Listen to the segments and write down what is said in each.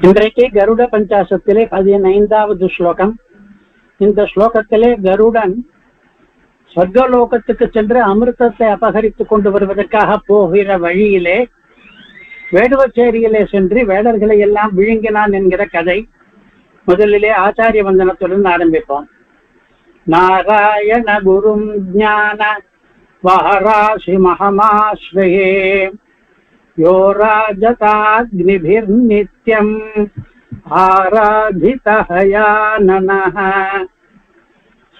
இன்றைக்கு கருட பஞ்சாசத்திலே 15வது ஸ்லோகம். இந்த ஸ்லோகத்திலே கருடன் சொர்க்கலோகத்துக்கு சென்று அமிர்தத்தை அபகரித்துக் கொண்டு வருவதற்காக போகிற வழியிலே வேடுவச்சேரியிலே சென்று வேடர்களை எல்லாம் விழுங்கினான் என்கிற கதை. முதலிலே ஆச்சாரிய வந்தனத்துடன் ஆரம்பிப்போம். நாராயண குரும் ஞான வாராசி மகமாஸ்ரயே யோ ராஜதாக்னிபிர்நித்யம் ஆராதிதஹயானனஹ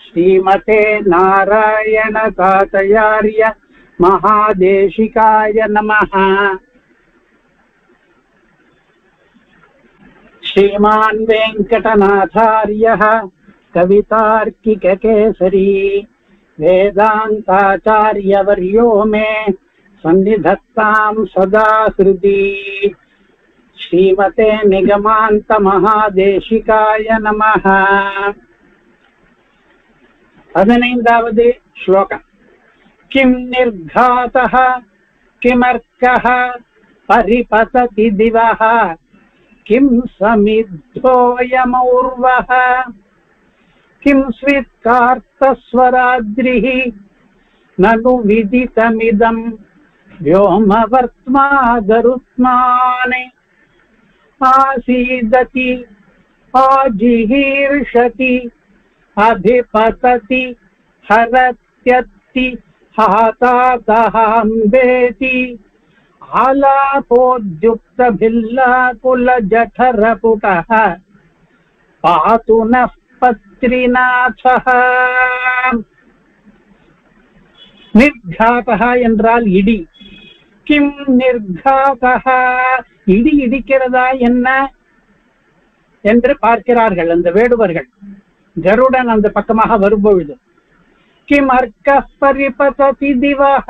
ஸ்ரீமதே நாராயண காதயார்ய மகாதேசிகாய நமஹ. श्रीमान वेंकटनाथार्यः कवितार्किककेसरी वेदांताचार्यवर्यो मे सन्निधत्तां सदा हृदि. श्रीमते निगमान्त महादेशिकाय नमः. 15வது श्लोकम्. किं निर्घातः किमर्कः परिपतति दिवः किं समिद्धोऽयमौर्वः किं स्वित्कार्तस्वराद्रिः ननु विदितमिदं व्योमवर्त्मा गरुत्माने आसीदति आजिहीर्षति अभिपतति हरत्यत्ति हातातहाम्बेति आलापोद्युक्तभिल्लाकुलजठरपुटः पातु नः पत्रिनाथः. निर्घातः என்றால் இடி. கிம் நிர்காதः, இடி இடிக்கிறதா என்ன என்று பார்க்கிறார்கள் அந்த வேடுவர்கள். கருடன் அந்த பக்கமாக வரும்பொழுது கிம் அர்க்கः பரிபததி திவஹ,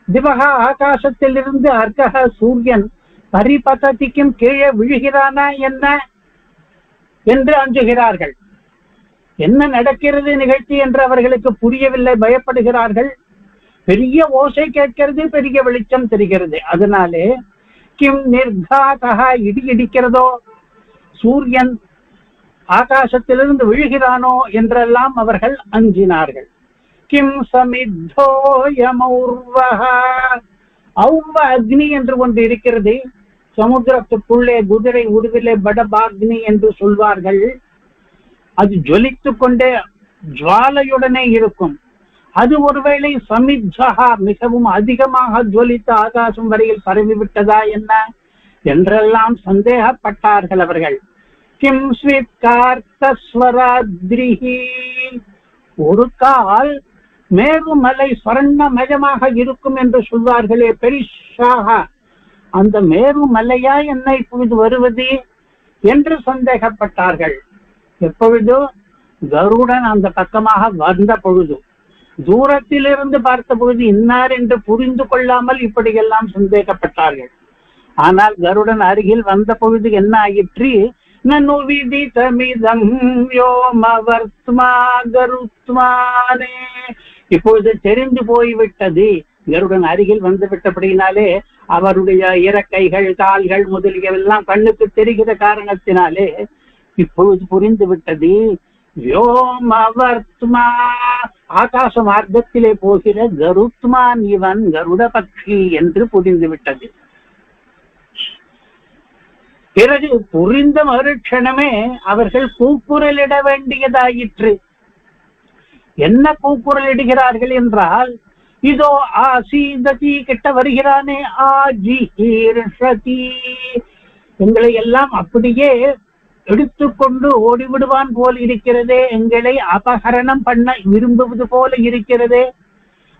திவஹா ஆகாசத்திலிருந்து அர்க்கஹ சூரியன் பரிபததிக்கும் கீழே விழுகிறானா என்ன என்று அஞ்சுகிறார்கள். என்ன நடக்கிறது நிகழ்ச்சி என்று அவர்களுக்கு புரியவில்லை, பயப்படுகிறார்கள். பெரிய ஓசை கேட்கிறது, பெரிய வெளிச்சம் தெரிகிறது. அதனாலே கிம் நிர்காதஹா, இடி இடிக்கிறதோ, சூரியன் ஆகாசத்திலிருந்து விழுகிறானோ என்றெல்லாம் அவர்கள் அஞ்சினார்கள். கிம் சமித்தோயமௌர்வஹ, ஔவ அக்னி என்று ஒன்று இருக்கிறது. சமுத்திரத்துக்குள்ளே குதிரை உருவிலே படபாக்னி என்று சொல்வார்கள். அது ஜொலித்துக் கொண்டே ஜுவாலையுடனே இருக்கும். அது ஒருவேளை சமித்தஹா, மிகவும் அதிகமாக ஜொலித்த ஆகாசம் வரையில் பரவிவிட்டதா என்ன என்றெல்லாம் சந்தேகப்பட்டார்கள் அவர்கள். கிம் ஸ்வித்கார்த்தஸ்வராத்ரிஹி, ஒரு கால் மேருமலை ஸ்வர்ணமயமாக இருக்கும் என்று சொல்வார்களே பெரிஷாக, அந்த மேருமலையா என்ன இப்பொழுது வருவது என்று சந்தேகப்பட்டார்கள். எப்பொழுது கருடன் அந்த பக்கமாக வந்த பொழுது, தூரத்திலிருந்து பார்த்த பொழுது இன்னார் என்று புரிந்து கொள்ளாமல் இப்படியெல்லாம் சந்தேகப்பட்டார்கள். ஆனால் கருடன் அருகில் வந்த பொழுது என்ன ஆயிற்று? நனு விதிதமிதம் வ்யோமவர்த்மா கருத்மானே, இப்பொழுது தெரிந்து போய்விட்டது. கருடன் அருகில் வந்து விட்டபடினாலே அவருடைய இறக்கைகள் கால்கள் முதலியவெல்லாம் கண்ணுக்கு தெரிகிற காரணத்தினாலே இப்பொழுது புரிந்து விட்டது. வ்யோமவர்த்மா, ஆகாச மார்க்கத்திலே போகிற கருத்மான் இவன் கருட பக்ஷி என்று புரிந்து விட்டது. பிறகு புரிந்த மறுக்ஷணமே அவர்கள் கூக்குரலிட வேண்டியதாயிற்று. என்ன கூக்குரலிடுகிறார்கள் என்றால், இதோ ஆசீததி, கிட்ட வருகிறானே, ஆஜிஹீர்ஷதி, எங்களை எல்லாம் அப்படியே எடுத்துக்கொண்டு ஓடிவிடுவான் போல் இருக்கிறதே, எங்களை அபகரணம் பண்ண விரும்புவது போல இருக்கிறதே.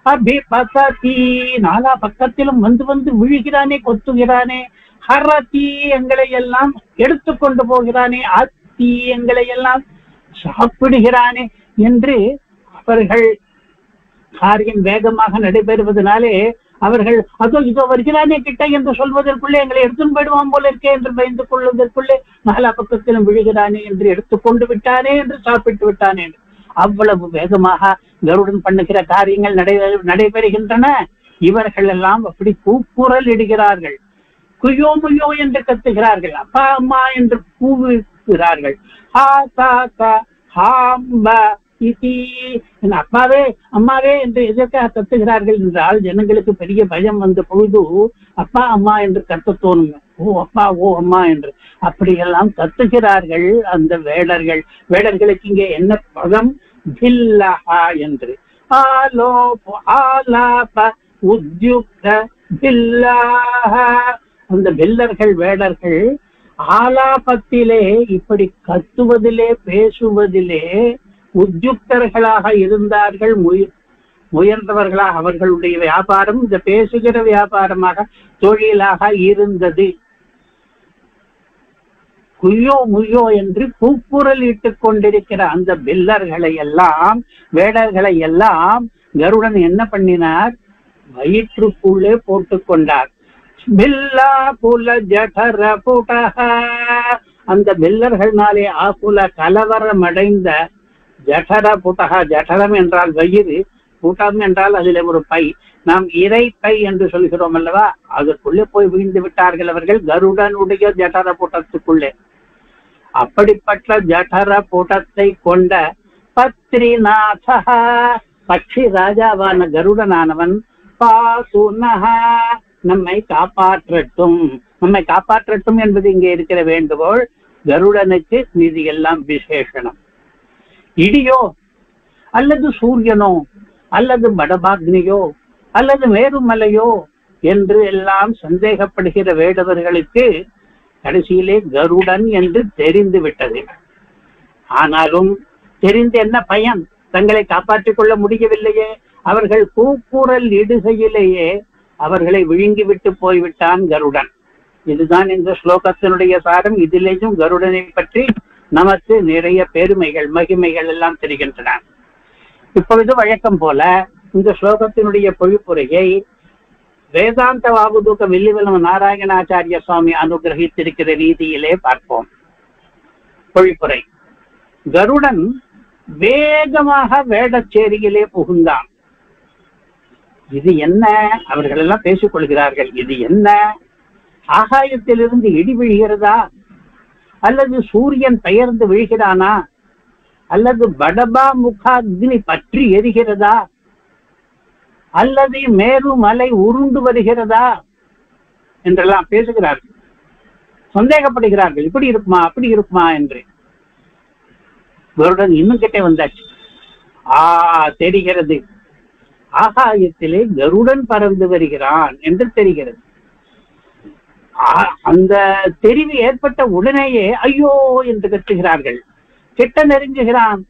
அபிபததி, நாலா பக்கத்திலும் வந்து வந்து விழுகிறானே, கொத்துகிறானே. ஹரதி, எங்களை எல்லாம் எடுத்துக்கொண்டு போகிறானே. அத்தி, எங்களை எல்லாம் சாப்பிடுகிறானே என்று அவர்கள் காரியம் வேகமாக நடைபெறுவதனாலே அவர்கள் அதோ இதோ வருகிறானே கிட்ட என்று சொல்வதற்குள்ளே எங்களை எடுத்துன்னு போயிடுவான் போல இருக்கே என்று பயந்து கொள்வதற்குள்ளே நாலா பக்கத்திலும் விழுகிறானே என்று எடுத்துக்கொண்டு விட்டானே என்று சாப்பிட்டு விட்டானே. அவ்வளவு வேகமாக கருடன் பண்ணுகிற காரியங்கள் நடைபெறுகின்றன. இவர்கள் எல்லாம் அப்படி கூக்குரல் இடுகிறார்கள். குய்யோ முய்யோ என்று கத்துகிறார்கள், அப்பா அம்மா என்று கூவுகிறார்கள். ஹா தா தா ஹாம்ப இதி, அப்பாவே அம்மாவே என்று எதற்காக கத்துகிறார்கள் என்றால், ஜனங்களுக்கு பெரிய பயம் வந்த பொழுது அப்பா அம்மா என்று கத்த தோணுங்க. ஓ அப்பா ஓ அம்மா என்று அப்படியெல்லாம் கத்துகிறார்கள் அந்த வேடர்கள். வேடர்களுக்கு இங்கே என்ன பதம்? பில்லஹா என்று. ஆலோ ஆலாப உத்யுக்த பில்லாஹ. அந்த பில்லர்கள் வேடர்கள் ஆலாபத்திலே இப்படி கத்துவதிலே பேசுவதிலே உத்யுக்தர்களாக இருந்தார்கள், முயன்றவர்களாக. அவர்களுடைய வியாபாரம் இந்த பேசுகிற வியாபாரமாக தொழிலாக இருந்தது. குய்யோ முய்யோ என்று கூக்குரல் இட்டுக் கொண்டிருக்கிற அந்த பில்லர்களை எல்லாம், வேடர்களை எல்லாம் கருடன் என்ன பண்ணினார்? வயிற்றுக்குள்ளே போட்டுக் கொண்டார். பில்லா புல ஜடர புடஹ. அந்த பில்லர்கள்னாலே ஆகுல கலவரம் அடைந்த ஜடர புடஹ. ஜடரம் என்றால் வயிறு, கூட்டம் என்றால் அதில் ஒரு பை. நாம் இறை பை என்று சொல்கிறோம் அல்லவா, அதற்குள்ளே போய் விழுந்து விட்டார்கள் அவர்கள், கருடனுடைய ஜடர புட்டத்துக்குள்ளே. அப்படிப்பட்ட ஜடர புட்டத்தை கொண்ட பத்ரிநாத, பட்சி ராஜாவான கருடனானவன், பாசுனஹ, நம்மை காப்பாற்றட்டும். நம்மை காப்பாற்றட்டும் என்பது இங்கே இருக்கிற வேண்டுகோள். கருடனுக்கு மீது எல்லாம் விசேஷனம். இடியோ அல்லது சூரியனோ அல்லது படபாக்னியோ அல்லது மேருமலையோ என்று எல்லாம் சந்தேகப்படுகிற வேடவர்களுக்கு கடைசியிலே கருடன் என்று தெரிந்து விட்டது. ஆனாலும் தெரிந்து என்ன பயன்? தங்களை காப்பாற்றிக் கொள்ள முடியவில்லையே. அவர்கள் கூக்குரல் இடுகையிலேயே அவர்களை விழுங்கிவிட்டு போய்விட்டான் கருடன். இதுதான் இந்த ஸ்லோகத்தினுடைய சாரம். இதிலேயும் கருடனை பற்றி நமக்கு நிறைய பெருமைகள் மகிமைகள் எல்லாம் தெரிகின்றன. இப்பொழுது வழக்கம் போல இந்த ஸ்லோகத்தினுடைய பொழிப்புரையை வேதாந்த வாகுதூக்க வில்லிவலம் நாராயணாச்சாரிய சுவாமி அனுகிரகித்திருக்கிற ரீதியிலே பார்ப்போம். பொழிப்புரை. கருடன் வேகமாக வேடச்சேரியிலே புகுந்தான். இது என்ன? அவர்கள் எல்லாம் பேசிக் கொள்கிறார்கள். இது என்ன? ஆகாயத்திலிருந்து இடி விழுகிறதா? அல்லது சூரியன் பெயர்ந்து விழுகிறானா? அல்லது படபா முகாக்னி பற்றி எரிகிறதா? அல்லது மேரு மலை உருண்டு வருகிறதா என்றெல்லாம் பேசுகிறார்கள், சந்தேகப்படுகிறார்கள். இப்படி இருக்குமா அப்படி இருக்குமா என்று. கருடன் இன்னும் கிட்டே வந்தாச்சு. தெரிகிறது, ஆகாயத்திலே கருடன் பறந்து வருகிறான் என்று தெரிகிறது. அந்த தெரிவு ஏற்பட்ட உடனேயே ஐயோ என்று கத்துகிறார்கள். கிட்ட நெருங்குகிறான்,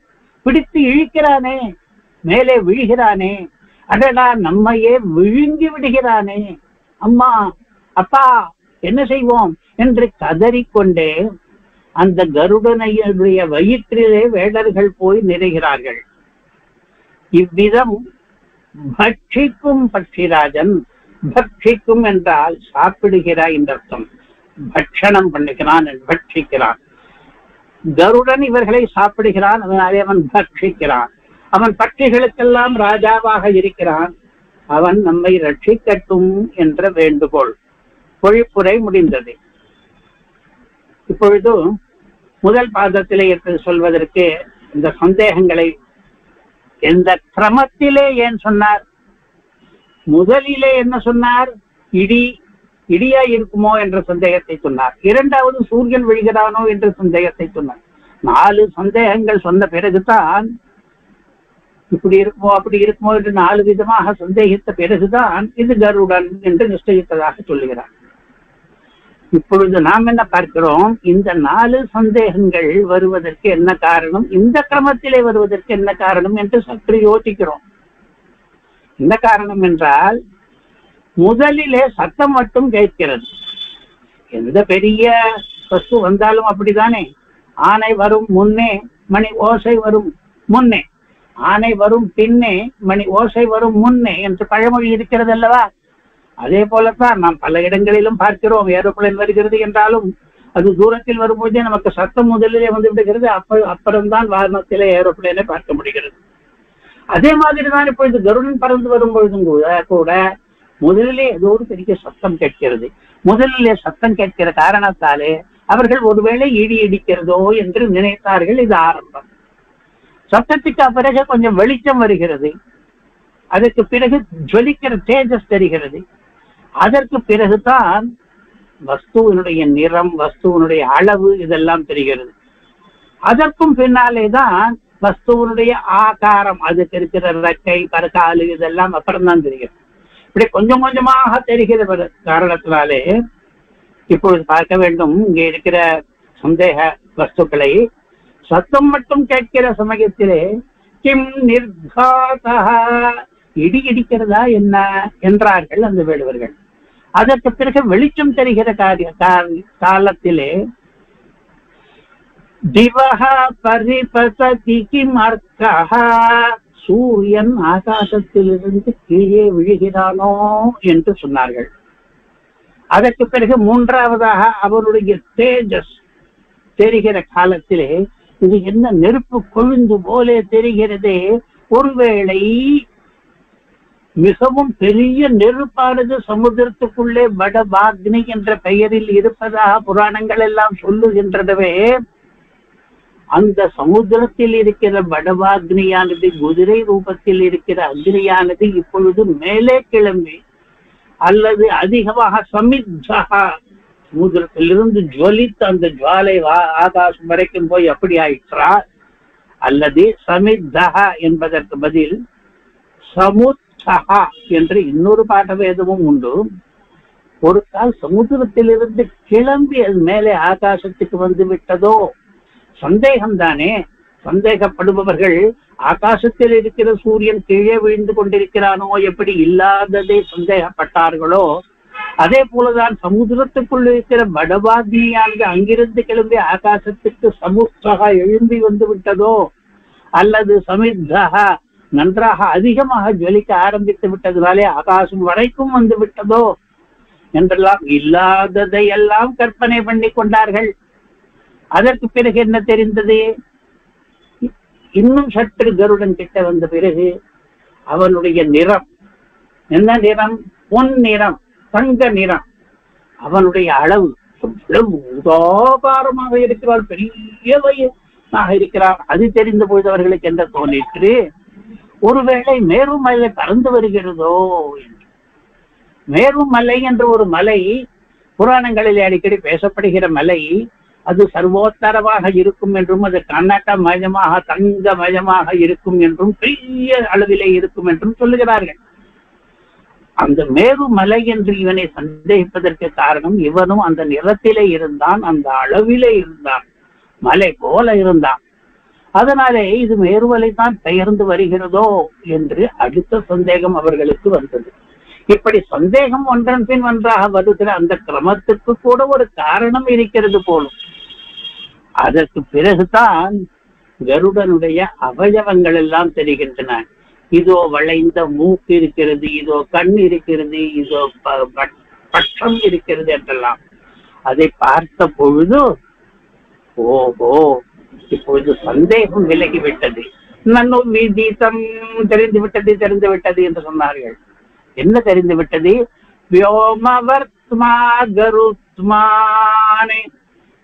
பிடித்து இழுக்கிறானே, மேலே விழுகிறானே, அடடா நம்மையே விழுங்கி விடுகிறானே, அம்மா அப்பா என்ன செய்வோம் என்று கதறிக்கொண்டே அந்த கருடனையுடைய வயிற்றிலே வேடர்கள் போய் நிறைகிறார்கள். இவ்விதம் பட்சிக்கும் பட்சிராஜன், பட்சிக்கும் என்றால் சாப்பிடுகிறாய் என்ற அர்த்தம், பட்சணம் பண்ணுகிறான், பட்சிக்கிறான். கருடன் இவர்களை சாப்பிடுகிறான், அதனாலே அவன் பட்சிக்கிறான். அவன் பட்சிகளுக்கெல்லாம் ராஜாவாக இருக்கிறான். அவன் நம்மை ரட்சிக்கட்டும் என்ற வேண்டுகோள். பொழிப்புரை முடிந்தது. இப்பொழுது முதல் பாதத்திலே சொல்வதற்கு இந்த சந்தேகங்களை எந்த கிரமத்திலே ஏன் சொன்னார்? முதலிலே என்ன சொன்னார்? இடியா இருக்குமோ என்ற சந்தேகத்தை சொன்னார். இரண்டாவது சூரியன் விழுகிறானோ என்ற சந்தேகத்தை சொன்னார். 4 சந்தேகங்கள் சொன்ன பிறகுதான் இப்படி இருக்குமோ அப்படி இருக்குமோ என்று 4 விதமாக சந்தேகித்த பிறகுதான் இது கருடன் என்று நிச்சயித்ததாக சொல்லுகிறார். இப்பொழுது நாம் என்ன பார்க்கிறோம்? இந்த 4 சந்தேகங்கள் வருவதற்கு என்ன காரணம், இந்த கிரமத்திலே வருவதற்கு என்ன காரணம் என்று சற்று யோசிக்கிறோம். என்ன காரணம் என்றால், முதலிலே சத்தம் மட்டும் கேட்கிறது. எந்த பெரிய வஸ்து வந்தாலும் அப்படித்தானே, ஆனை வரும் முன்னே மணி ஓசை வரும் முன்னே, ஆனை வரும் பின்னே மணி ஓசை வரும் முன்னே என்று பழமொழி இருக்கிறது அல்லவா? அதே போலத்தான் நாம் பல இடங்களிலும் பார்க்கிறோம். ஏரோப்ளேன் வருகிறது என்றாலும் அது தூரத்தில் வரும்போதே நமக்கு சத்தம் முதலிலே வந்து விடுகிறது. அப்புறம்தான் வாகனத்திலே ஏரோப்ளேனை பார்க்க முடிகிறது. அதே மாதிரி தான் இப்பொழுது கருடன் பறந்து வரும் பொழுதும் கூட முதலிலே ஏதோ ஒரு பெரிய சத்தம் கேட்கிறது. முதலிலே சத்தம் கேட்கிற காரணத்தாலே அவர்கள் ஒருவேளை இடி இடிக்கிறதோ என்று நினைத்தார்கள். இது ஆரம்பம். சத்தத்துக்கு பிறகு கொஞ்சம் வெளிச்சம் வருகிறது. அதற்கு பிறகு ஜொலிக்கிற தேஜஸ் தெரிகிறது. அதற்கு பிறகுதான் வஸ்துவனுடைய நிறம், வஸ்துவனுடைய அளவு இதெல்லாம் தெரிகிறது. அதற்கும் பின்னாலே தான் வஸ்துவனுடைய ஆகாரம், அதுக்கு இருக்கிற ரெக்கை, பரக்காலு இதெல்லாம் அப்புறம் தான் தெரிகிறது. இப்படி கொஞ்சம் கொஞ்சமாக தெரிகிற காரணத்தினாலே இப்பொழுது பார்க்க வேண்டும். இங்கே இருக்கிற சந்தேக வஸ்துக்களை சத்தம் மட்டும் கேட்கிற சமயத்திலே கிம் நிர்காதா, இடி இடிக்கிறதா என்ன என்றார்கள் அந்த வேடுவர்கள். அதற்கு பிறகு வெளிச்சம் தெரிகிற காலத்திலே திவஹா பரிபசதி கிம் அர்க்கஹா, சூரியன் ஆகாசத்திலிருந்து கீழே விழுகிறானோ என்று சொன்னார்கள். அதற்கு பிறகு மூன்றாவதாக அவருடைய தேஜஸ் தெரிகிற காலத்திலே இது என்ன நெருப்பு கொழுந்து போலே தெரிகிறதே, ஒருவேளை மிகவும் பெரிய நெருப்பானது சமுத்திரத்துக்குள்ளே வடபாக்னி என்ற பெயரில் இருப்பதாக புராணங்கள் எல்லாம் சொல்லுகின்றனவே, அந்த சமுத்திரத்தில் இருக்கிற வடபாக்னியானது குதிரை ரூபத்தில் இருக்கிற அக்னியானது இப்பொழுது மேலே கிளம்பி அல்லது அதிகமாக சமித்தகா சமுத்திரத்திலிருந்து ஜுவலித்த அந்த ஜுவாலை ஆகாசம் வரைக்கும் போய் அப்படி ஆயிற்றா, அல்லது சமித்தகா என்பதற்கு பதில் சமுத்தகா என்று இன்னொரு பாட வேதமும் உண்டு. ஒரு கால் சமுத்திரத்திலிருந்து கிளம்பி அது மேலே ஆகாசத்துக்கு வந்து விட்டதோ, சந்தேகம்தானே. சந்தேகப்படுபவர்கள் ஆகாசத்தில் இருக்கிற சூரியன் கீழே விழுந்து கொண்டிருக்கிறானோ எப்படி இல்லாததை சந்தேகப்பட்டார்களோ, அதே போலதான் சமுத்திரத்துக்குள் இருக்கிற வடபாக்னியானது அங்கிருந்து கிளம்பி ஆகாசத்துக்கு சமுத்திரகா எழும்பி வந்து விட்டதோ, அல்லது சமித்தகா நன்றாக அதிகமாக ஜொலிக்க ஆரம்பித்து விட்டதுனாலே ஆகாசம் வரைக்கும் வந்து விட்டதோ என்றெல்லாம் இல்லாததை எல்லாம் கற்பனை பண்ணி கொண்டார்கள். அதற்கு பிறகு என்ன தெரிந்தது? இன்னும் சற்று கருடன் கிட்ட வந்த பிறகு அவனுடைய நிறம் என்ன நிறம்? பொன் நிறம், தங்க நிறம். அவனுடைய அளவு உதாகாரமாக இருக்கிறார், பெரிய வயதாக இருக்கிறார். அது தெரிந்த பொழுது அவர்களுக்கு என்ன தோன்றிற்று? ஒருவேளை மேருமலை பறந்து வருகிறதோ என்று. மேருமலை என்ற ஒரு மலை புராணங்களில் அடிக்கடி பேசப்படுகிற மலை, அது சர்வோத்தரமாக இருக்கும் என்றும் அது கண்ணட்டமயமாக தங்கமயமாக இருக்கும் என்றும் பெரிய அளவிலே இருக்கும் என்றும் சொல்லுகிறார்கள். அந்த மேருமலை என்று இவனை சந்தேகிப்பதற்கு காரணம், இவனும் அந்த நிறத்திலே இருந்தான், அந்த அளவிலே இருந்தான், மலை போல இருந்தான். அதனாலே இது மேருமலை தான் பெயர்ந்து வருகிறதோ என்று அடுத்த சந்தேகம் அவர்களுக்கு வந்தது. இப்படி சந்தேகம் ஒன்றன் பின் ஒன்றாக வருகிற அந்த கிரமத்துக்கு கூட ஒரு காரணம் இருக்கிறது போலும். அதற்கு பிறகுதான் கருடனுடைய அவயவங்கள் எல்லாம் தெரிகின்றன. இதோ வளைந்த மூக்கு இருக்கிறது, இதோ கண் இருக்கிறது, இதோ பட்சம் இருக்கிறது என்றெல்லாம் அதை பார்த்த பொழுது ஓஹோ, இப்பொழுது சந்தேகம் விலகிவிட்டது. நன்னும் விதித்தம் தெரிந்து விட்டது என்று சொன்னார்கள். என்ன தெரிந்து விட்டது? வியோமவர்த்மா கருத்மானே,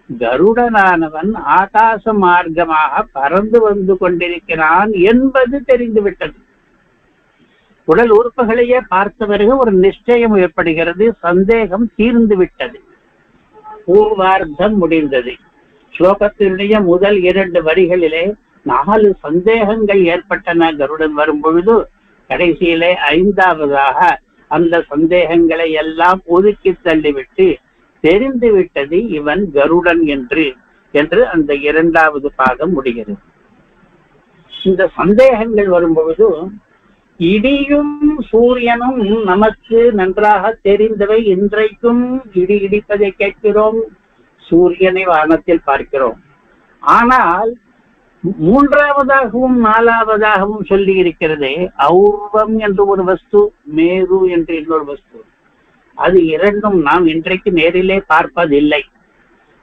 கருடனானவன் ஆகாச மார்க்கமாக பறந்து வந்து கொண்டிருக்கிறான் என்பது தெரிந்துவிட்டது. உடல் உறுப்புகளையே பார்த்த பிறகு ஒரு நிச்சயம் ஏற்படுகிறது, சந்தேகம் தீர்ந்து விட்டது. பூர்வார்த்தம் முடிந்தது. ஸ்லோகத்தினுடைய முதல் 2 வரிகளிலே 4 சந்தேகங்கள் ஏற்பட்டன கருடன் வரும் பொழுது. கடைசியிலே 5வதாக அந்த சந்தேகங்களை எல்லாம் ஒதுக்கி தள்ளிவிட்டு தெரிந்து விட்டது இவன் கருடன் என்று அந்த 2வது பாகம் முடிகிறது. இந்த சந்தேகங்கள் வரும்பொழுது இடியும் சூரியனும் நமக்கு நன்றாக தெரிந்தவை. இன்றைக்கும் இடி இடிப்பதை கேட்கிறோம், சூரியனை வானத்தில் பார்க்கிறோம். ஆனால் 3வதாகவும் 4வதாகவும் சொல்லி இருக்கிறது ஔர்வம் என்று ஒரு வஸ்து, மேரு என்று இன்னொரு வஸ்து. அது 2ம் நாம் இன்றைக்கு நேரிலே பார்ப்பதில்லை.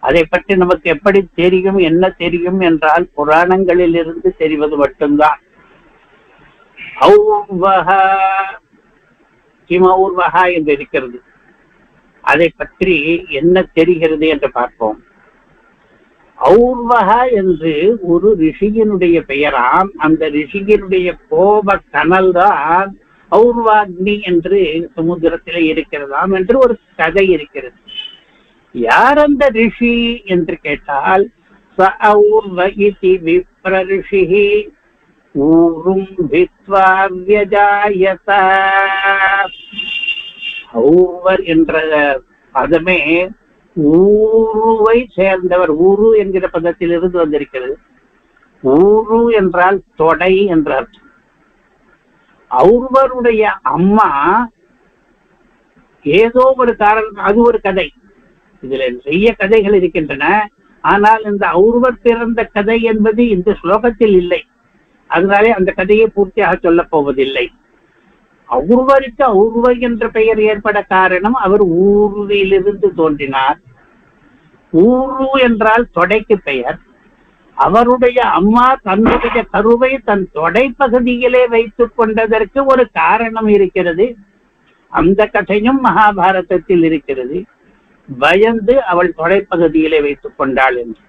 அதை பற்றி நமக்கு எப்படி தெரியும், என்ன தெரியும் என்றால் புராணங்களில் இருந்து தெரிவது மட்டும்தான். கிமௌர்வகா என்று இருக்கிறது. அதை பற்றி என்ன தெரிகிறது என்று பார்ப்போம். ஔர்வகா என்று ஒரு ரிஷியினுடைய பெயராம். அந்த ரிஷியினுடைய கோப கனல் தான் ஔர்வாக்னி என்று சமுத்திரத்திலே இருக்கிறதாம் என்று ஒரு கதை இருக்கிறது. யார் அந்த ரிஷி என்று கேட்டால் ச ஔர்வ இதி விப்ர ரிஷிஹி ஊரும் பித்வா வ்யஜாயத. ஔர்வர் என்ற பதமே ஊருவை சேர்ந்தவர். ஊரு என்கிற பதத்திலிருந்து வந்திருக்கிறது. ஊரு என்றால் தொடை என்ற அர்த்தம். ஔர்வருடைய அம்மா ஏதோ ஒரு காரணம், அது ஒரு கதை. இதுல நிறைய கதைகள் இருக்கின்றன. ஆனால் இந்த ஔர்வர் பிறந்த கதை என்பது இந்த ஸ்லோகத்தில் இல்லை. அதனாலே அந்த கதையை பூர்த்தியாக சொல்ல போவதில்லை. ஔர்வருக்கு ஔர்வர் என்ற பெயர் ஏற்பட காரணம் அவர் ஊருவிலிருந்து தோன்றினார். ஊரு என்றால் தொடைக்கு பெயர். அவருடைய அம்மா தன்னுடைய கருவை தன் தொடை பகுதியிலே வைத்துக் கொண்டதற்கு ஒரு காரணம் இருக்கிறது. அந்த கதையும் மகாபாரதத்தில் இருக்கிறது. பயந்து அவள் தொடைப்பகுதியிலே வைத்துக் கொண்டாள் என்று.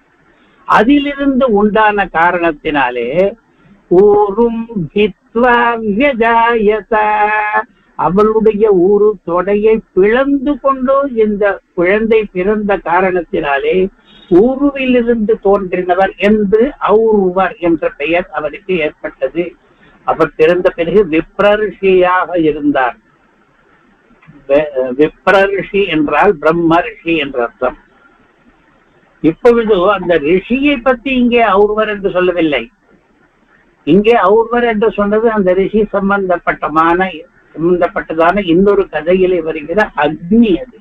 அதிலிருந்து உண்டான காரணத்தினாலே ஊரும் அவளுடைய ஊரு தொடையை பிளந்து கொண்டு இந்த குழந்தை பிறந்த காரணத்தினாலே ஊருவிலிருந்து தோன்றினவர் என்று ஔர்வர் என்ற பெயர் அவருக்கு ஏற்பட்டது. அவர் பிறந்த பிறகு விப்ரரிஷியாக இருந்தார். விப்ரரிஷி என்றால் பிரம்ம ரிஷி என்ற அர்த்தம். இப்பொழுது அந்த ரிஷியை பற்றி இங்கே ஔர்வர் என்று சொல்லவில்லை. இங்கே ஔர்வர் என்று சொன்னது அந்த ரிஷி சம்பந்தப்பட்டதான இன்னொரு கதையிலே வருகிற அக்னி. அது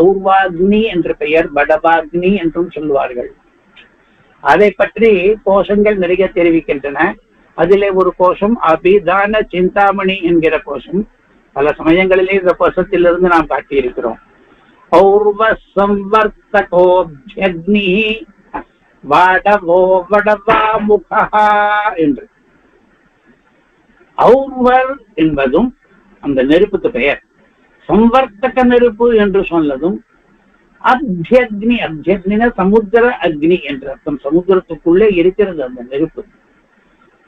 ஔர்வாக்னி என்ற பெயர், படவாக்னி என்றும் சொல்வார்கள். அதை பற்றி கோஷங்கள் நிறைய தெரிவிக்கின்றன. அதிலே ஒரு கோஷம் அபிதான சிந்தாமணி என்கிற கோஷம். பல சமயங்களிலே இந்த கோஷத்திலிருந்து நாம் காட்டியிருக்கிறோம். ஔர்வ சம்வர்த்தகோப்யக்னி வாடவோ வடவா முகா என்று. ஔர்வர் என்பதும் அந்த நெருப்புக்கு பெயர். சம்வர்த்தக நெருப்பு என்று சொன்னதும் அப்யக்னி, அப்யக்னின சமுத்திர அக்னி என்ற அர்த்தம். சமுத்திரத்துக்குள்ளே இருக்கிறது அந்த நெருப்பு.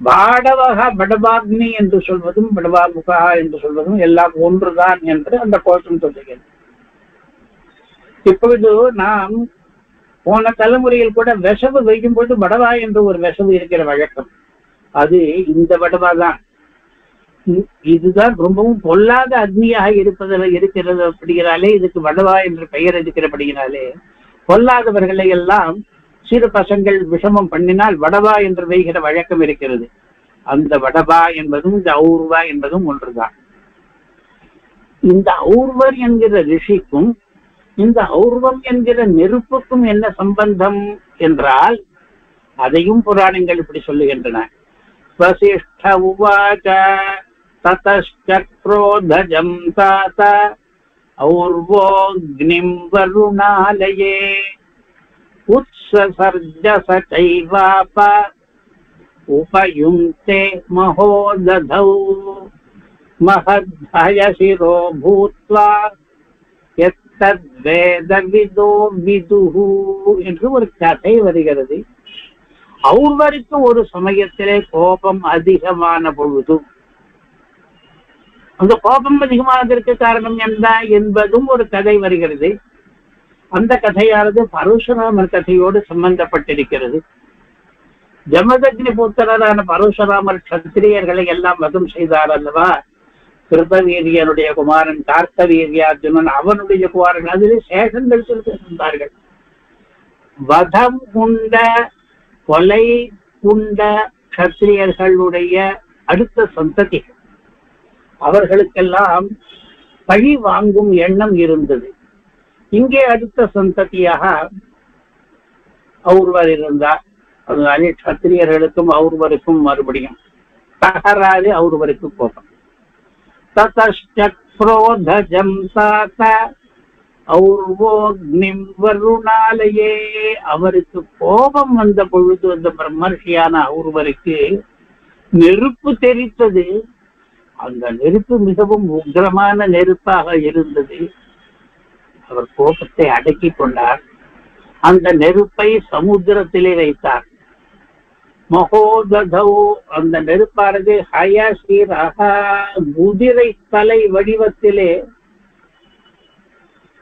பாடவக படவாக்னி என்று சொல்வதும் படவா முகா என்று சொல்வதும் எல்லாம் ஒன்றுதான் என்று அந்த கோஷம் சொல்லுகிறது. இப்பொழுது நாம் போன தலைமுறையில் கூட விஷவு வைக்கும் பொழுது படவா என்று ஒரு விஷவு இருக்கிற வழக்கம். அது இந்த படவா தான். இதுதான் ரொம்பவும் பொல்லாத அக்னியாக இருக்கிறது அப்படிங்கிறாலே இதுக்கு வடவா என்று பெயர் இருக்கிறபடியினாலே பொல்லாதவர்களை எல்லாம் சிறு பசங்கள் விஷமம் பண்ணினால் வடவா என்று வைக்கிற வழக்கம் இருக்கிறது. அந்த வடவா என்பதும் இந்த ஔர்வா என்பதும் ஒன்றுதான். இந்த ஔர்வர் என்கிற ரிஷிக்கும் இந்த ஔர்வம் என்கிற நெருப்புக்கும் என்ன சம்பந்தம் என்றால் அதையும் புராணங்கள் இப்படி சொல்லுகின்றன. வசிஷ்ட உவாச ததஸ்சக்ரோதஜம் தாத ஔர்வோக்னிம் வருணாலயே உத்ஸசர்ஜஸ சைவாப உபயுங்க்தே மஹோததௌ மஹத்ஹயசிரோ பூத்வா எத்தத்வேதவிதோ விதுஹு என்று ஒரு கதை வருகிறது. ஔர்வருக்கு ஒரு சமயத்திலே கோபம் அதிகமான பொழுது அந்த கோபம் அதிகமானதற்கு காரணம் என்ன என்பதும் ஒரு கதை வருகிறது. அந்த கதையானது பரசுராமர் கதையோடு சம்பந்தப்பட்டிருக்கிறது. ஜமதக்னி புத்திரரான பரசுராமர் சத்திரியர்களை எல்லாம் வதம் செய்தார் அல்லவா? கிருதவீரியனுடைய குமாரன் கார்த்தவீரியார்ஜுனன் அவனுடைய குமாரன். அதிலே சேஷங்கள் இருந்தார்கள். வதம் உண்ட கொலை உண்ட சத்திரியர்களுடைய அடுத்த சந்ததி அவர்களுக்கெல்லாம் பழி வாங்கும் எண்ணம் இருந்தது. இங்கே அடுத்த சந்ததியாக ஔர்வர் இருந்தார். அதனாலே சத்திரியர்களுக்கும் ஔர்வருக்கும் மறுபடியும் தகராறு. ஔர்வருக்கு கோபம். ததஸ்சக்ரோதஜம் தாத ஔர்வோக்னிம் வருணாலயே. அவருக்கு கோபம் வந்த பொழுது அந்த பிரம்மர்ஷியான ஔர்வருக்கு நெருப்பு தெரித்தது. அந்த நெருப்பு மிகவும் உக்கிரமான நெருப்பாக இருந்தது. அவர் கோபத்தை அடக்கி கொண்டார். அந்த நெருப்பை சமுத்திரத்திலே வைத்தார். மகோததோ, அந்த நெருப்பானது குதிரை தலை வடிவத்திலே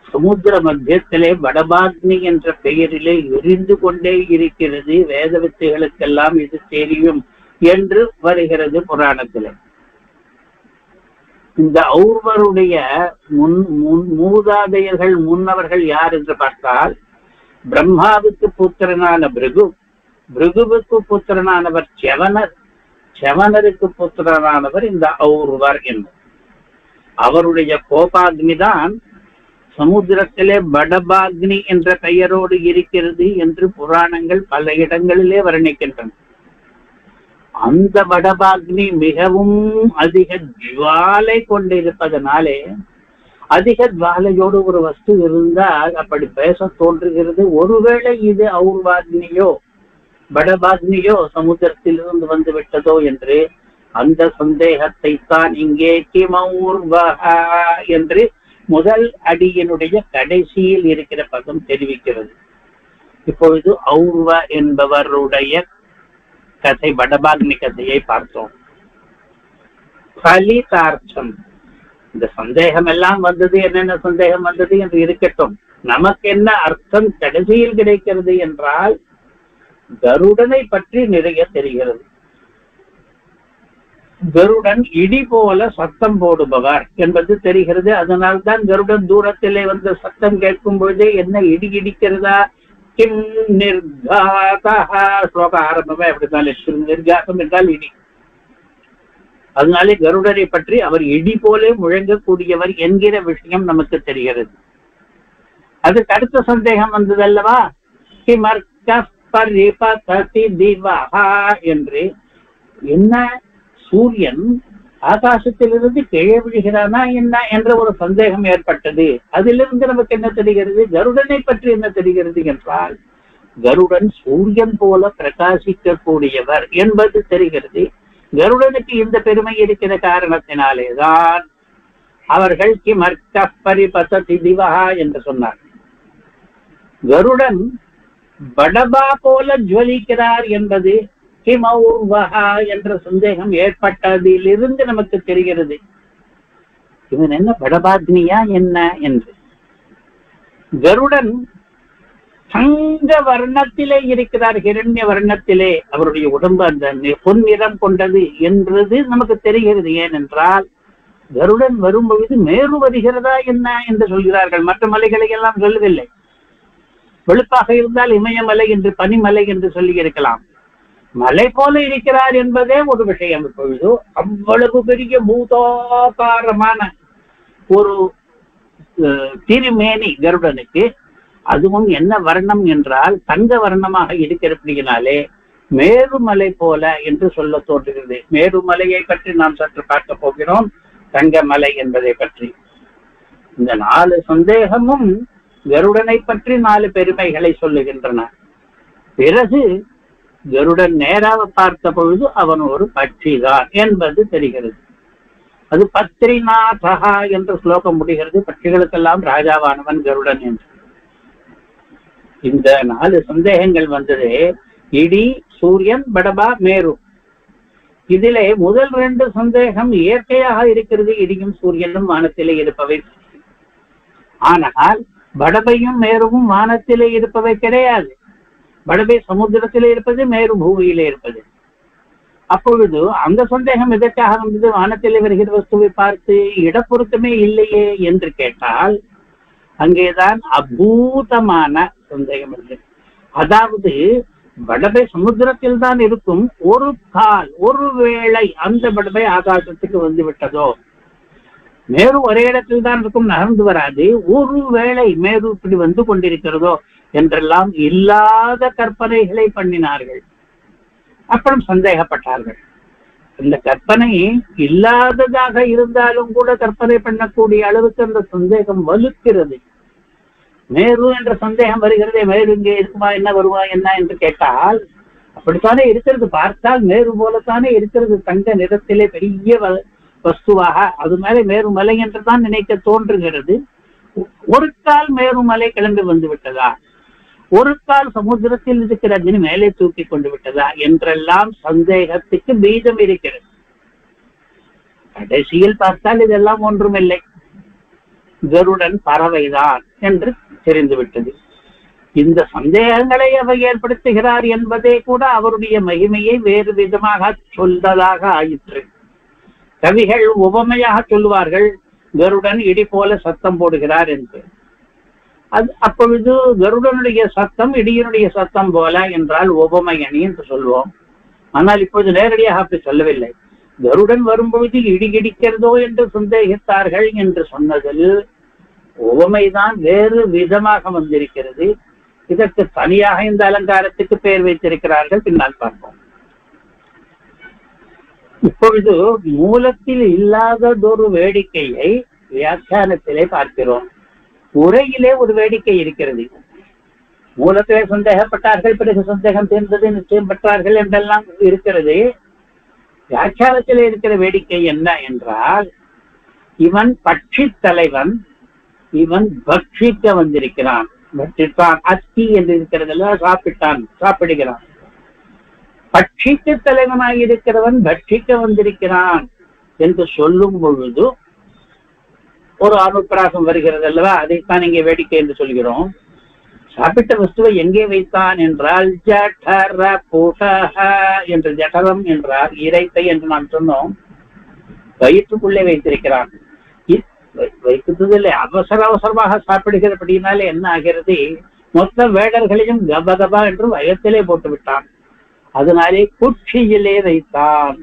சமுத்திர மத்தியத்திலே வடபாக்னி என்ற பெயரிலே எரிந்து கொண்டே இருக்கிறது. வேத வித்தைகளுக்கெல்லாம் இது தெரியும் என்று வருகிறது புராணத்திலே. இந்த ஔர்வருடைய மூதாதையர்கள் முன்னவர்கள் யார் என்று பார்த்தால், பிரம்மாவுக்கு புத்திரனான பிருகு, பிருகுவுக்கு புத்திரனானவர் செவனர், செவனருக்கு புத்திரனானவர் இந்த ஔர்வர் என்பவர். அவருடைய கோபாக்னி தான் சமுத்திரத்திலே வடபாக்னி என்ற பெயரோடு இருக்கிறது என்று புராணங்கள் பல இடங்களிலே வர்ணிக்கின்றன. அந்த வடபாக்னி மிகவும் அதிக ஜுவாலை கொண்டிருப்பதனாலே, அதிக ஜுவாலையோடு ஒரு வஸ்து இருந்தால் அப்படி பேச தோன்றுகிறது. ஒருவேளை இது ஔர்வாக்னியோ வடபாக்னியோ சமுத்திரத்திலிருந்து வந்து விட்டதோ என்று அந்த சந்தேகத்தை தான் இங்கே கிமௌர்வஹா என்று முதல் அடியினுடைய கடைசியில் இருக்கிற பதம் தெரிவிக்கிறது. இப்பொழுது ஔர்வ என்பவருடைய கதை, வடபாக்னி கதையை பார்த்தோம். பலிதார்த்தம், இந்த சந்தேகம் எல்லாம் வந்தது, என்னென்ன சந்தேகம் வந்தது என்று இருக்கட்டும். நமக்கு என்ன அர்த்தம் கடைசியில் கிடைக்கிறது என்றால், கருடனை பற்றி நிறைய தெரிகிறது. கருடன் இடி போல சத்தம் போடுபவர் என்பது தெரிகிறது. அதனால்தான் கருடன் தூரத்திலே வந்து சத்தம் கேட்கும் பொழுதே என்ன இடி இடிக்கிறதா, கிம் நிர்காதா, ஸ்லோக ஆரம்பமே அப்படித்தான், நிர்காசம் என்றால் இடி. அதனாலே கருடரை பற்றி அவர் இடி போல முழங்கக்கூடியவர் என்கிற விஷயம் நமக்கு தெரிகிறது. அதுக்கு அடுத்த சந்தேகம் வந்தது அல்லவா, என்று. என்ன, சூரியன் ஆகாசத்திலிருந்து கீழே விழுகிறானா என்ன என்ற ஒரு சந்தேகம் ஏற்பட்டது. அதிலிருந்து நமக்கு என்ன தெரிகிறது, கருடனை பற்றி என்ன தெரிகிறது என்றால், கருடன் சூரியன் போல பிரகாசிக்க கூடியவர் என்பது தெரிகிறது. கருடனுக்கு இந்த பெருமை இருக்கிற காரணத்தினாலேதான் அவர்கள் கிமர்க்க பரிபததி திவஹா என்று சொன்னார். கருடன் வடபா போல ஜுவலிக்கிறார் என்பது கிமௌர்வஹா என்ற சந்தேகம் ஏற்பட்டதிலிருந்து நமக்கு தெரிகிறது. இவன் என்ன வடபாக்னியா என்ன என்று. கருடன் தங்க வர்ணத்திலே இருக்கிறார், ஹிரண்ய வர்ணத்திலே அவருடைய உடம்பு அந்த பொன்னிறம் கொண்டது என்றது நமக்கு தெரிகிறது. ஏனென்றால் கருடன் வரும்பொழுது மேரு வருகிறதா என்ன என்று சொல்கிறார்கள். மற்ற மலைகளை எல்லாம் சொல்லவில்லை. வெளுப்பாக இருந்தால் இமயமலை என்று, பனிமலை என்று சொல்லி இருக்கலாம். மலை போல இருக்கிறார் என்பதே ஒரு விஷயம். இப்பொழுது அவ்வளவு பெரிய பூதாகாரமான ஒரு திருமேனி கருடனுக்கு, அதுவும் என்ன வர்ணம் என்றால் தங்க வர்ணமாக இருக்கிறபடியினாலே மேருமலை போல என்று சொல்ல தோன்றுகிறது. மேருமலையை பற்றி நாம் சற்று பார்க்க போகிறோம், தங்கமலை என்பதை பற்றி. இந்த 4 சந்தேகமும் கருடனை பற்றி 4 பெருமைகளை சொல்லுகின்றன. பிறகு கருடன் நேராக பார்த்த பொழுது அவன் ஒரு பட்சிதான் என்பது தெரிகிறது. அது பத்ரிநாதஹா என்ற ஸ்லோகம் முடிகிறது. பட்சிகளுக்கெல்லாம் ராஜாவானவன் கருடன் என்று. இந்த 4 சந்தேகங்கள் வந்தது, இடி, சூரியன், படபா, மேரு. இதிலே முதல் 2 சந்தேகம் இயற்கையாக இருக்கிறது, இடியும் சூரியனும் வானத்திலே இருப்பவை. ஆனால் படபையும் மேருவும் வானத்திலே இருப்பவை கிடையாது. படபை சமுத்திரத்திலே இருப்பது, மேரு பூமியிலே இருப்பது. அப்பொழுது அந்த சந்தேகம் எதற்காக வந்தது, வானத்திலே வருகிற வஸ்துவை பார்த்து இடப்பொருத்தமே இல்லையே என்று கேட்டால், அங்கேதான் அபூதமான சந்தேகம் இருக்கு. அதாவது படபை சமுத்திரத்தில் தான் இருக்கும், ஒரு கால், ஒரு வேளை அந்த படபை ஆகாசத்துக்கு வந்து விட்டதோ. மேரு ஒரே இடத்தில் தான் இருக்கும், நகர்ந்து வராது. ஒரு வேளை மேரு இப்படி வந்து கொண்டிருக்கிறதோ என்றெல்லாம் இல்லாத கற்பனைகளை பண்ணினார்கள். அப்புறம் சந்தேகப்பட்டார்கள். இந்த கற்பனை இல்லாததாக இருந்தாலும் கூட கற்பனை பண்ணக்கூடிய அளவுக்கு அந்த சந்தேகம் வலுக்கிறது. மேரு என்ற சந்தேகம் வருகிறதே, மேரு இங்கே இருக்குமா, என்ன வருவா என்ன என்று கேட்டால் அப்படித்தானே இருக்கிறது. பார்த்தால் மேரு போலத்தானே இருக்கிறது, தங்க நிறத்திலே பெரிய வஸ்துவாக அது மேலே மேருமலை என்றுதான் நினைக்க தோன்றுகிறது. ஒரு கால் மேருமலை கிளம்பி வந்து விட்டதா, ஒரு கால் சமுத்திரத்தில் இருக்கிற அக்னி மேலே தூக்கி கொண்டு விட்டதா என்றெல்லாம் சந்தேகத்துக்கு பீஜம் இருக்கிறது. கடைசியில் பார்த்தால் இதெல்லாம் ஒன்றுமில்லை, கருடன் பறவைதான் என்று தெரிந்துவிட்டது. இந்த சந்தேகங்களை அவர் ஏற்படுத்துகிறார் என்பதே கூட அவருடைய மகிமையை வேறு விதமாக சொல்வதாக ஆயிற்று. கவிகள் உவமையாக சொல்லுவார்கள், கருடன் இடி போல சத்தம் போடுகிறார் என்று. அப்பொழுது கருடனுடைய சத்தம் இடியினுடைய சத்தம் போல என்றால் உவமை அணி என்று சொல்வோம். ஆனால் இப்பொழுது நேரடியாக அப்படி சொல்லவில்லை. கருடன் வரும்பொழுது இடி இடிக்கிறதோ என்று சந்தேகித்தார்கள் என்று சொன்னதில் உவமைதான் வேறு விதமாக வந்திருக்கிறது. இதற்கு தனியாக இந்த அலங்காரத்துக்கு பெயர் வைத்திருக்கிறார்கள், பின்னால் பார்ப்போம். இப்பொழுது மூலத்தில் இல்லாததொரு வேடிக்கையை வியாக்கியானத்திலே பார்க்கிறோம். உரையிலே ஒரு வேடிக்கை இருக்கிறது. மூலத்திலே சந்தேகப்பட்டார்கள், பிறகு சந்தேகம் தீர்ந்தது, நிச்சயம் பெற்றார்கள் என்றெல்லாம் இருக்கிறது. வியாக்கியானத்திலே இருக்கிற வேடிக்கை என்ன என்றால், இவன் பட்சி தலைவன், இவன் பட்சிக்க வந்திருக்கிறான். பட்சித்தான், அத்தி என்று இருக்கிறதுல சாப்பிட்டான், சாப்பிடுகிறான். பட்சிக்கு தலைவனாக இருக்கிறவன் பட்சிக்க வந்திருக்கிறான் என்று சொல்லும் பொழுது ஒரு அனுப்பிராசம் வருகிறது அல்லவா, அதைத்தான் இங்கே வேடிக்கை என்று சொல்கிறோம். சாப்பிட்ட வஸ்துவை எங்கே வைத்தான் என்றால் ஜடர புடஹ என்று, ஜடரம் என்றால் இறைத்தை என்று நாம் சொன்னோம், வயிற்றுக்குள்ளே வைத்திருக்கிறான். வைத்ததில்லை, அவசரமாக சாப்பிடுகிறபடினாலே என்ன ஆகிறது, மொத்த வேடர்களையும் கபகபா என்று வயத்திலே போட்டு விட்டான். அதனாலே குட்சியிலே வைத்தான்.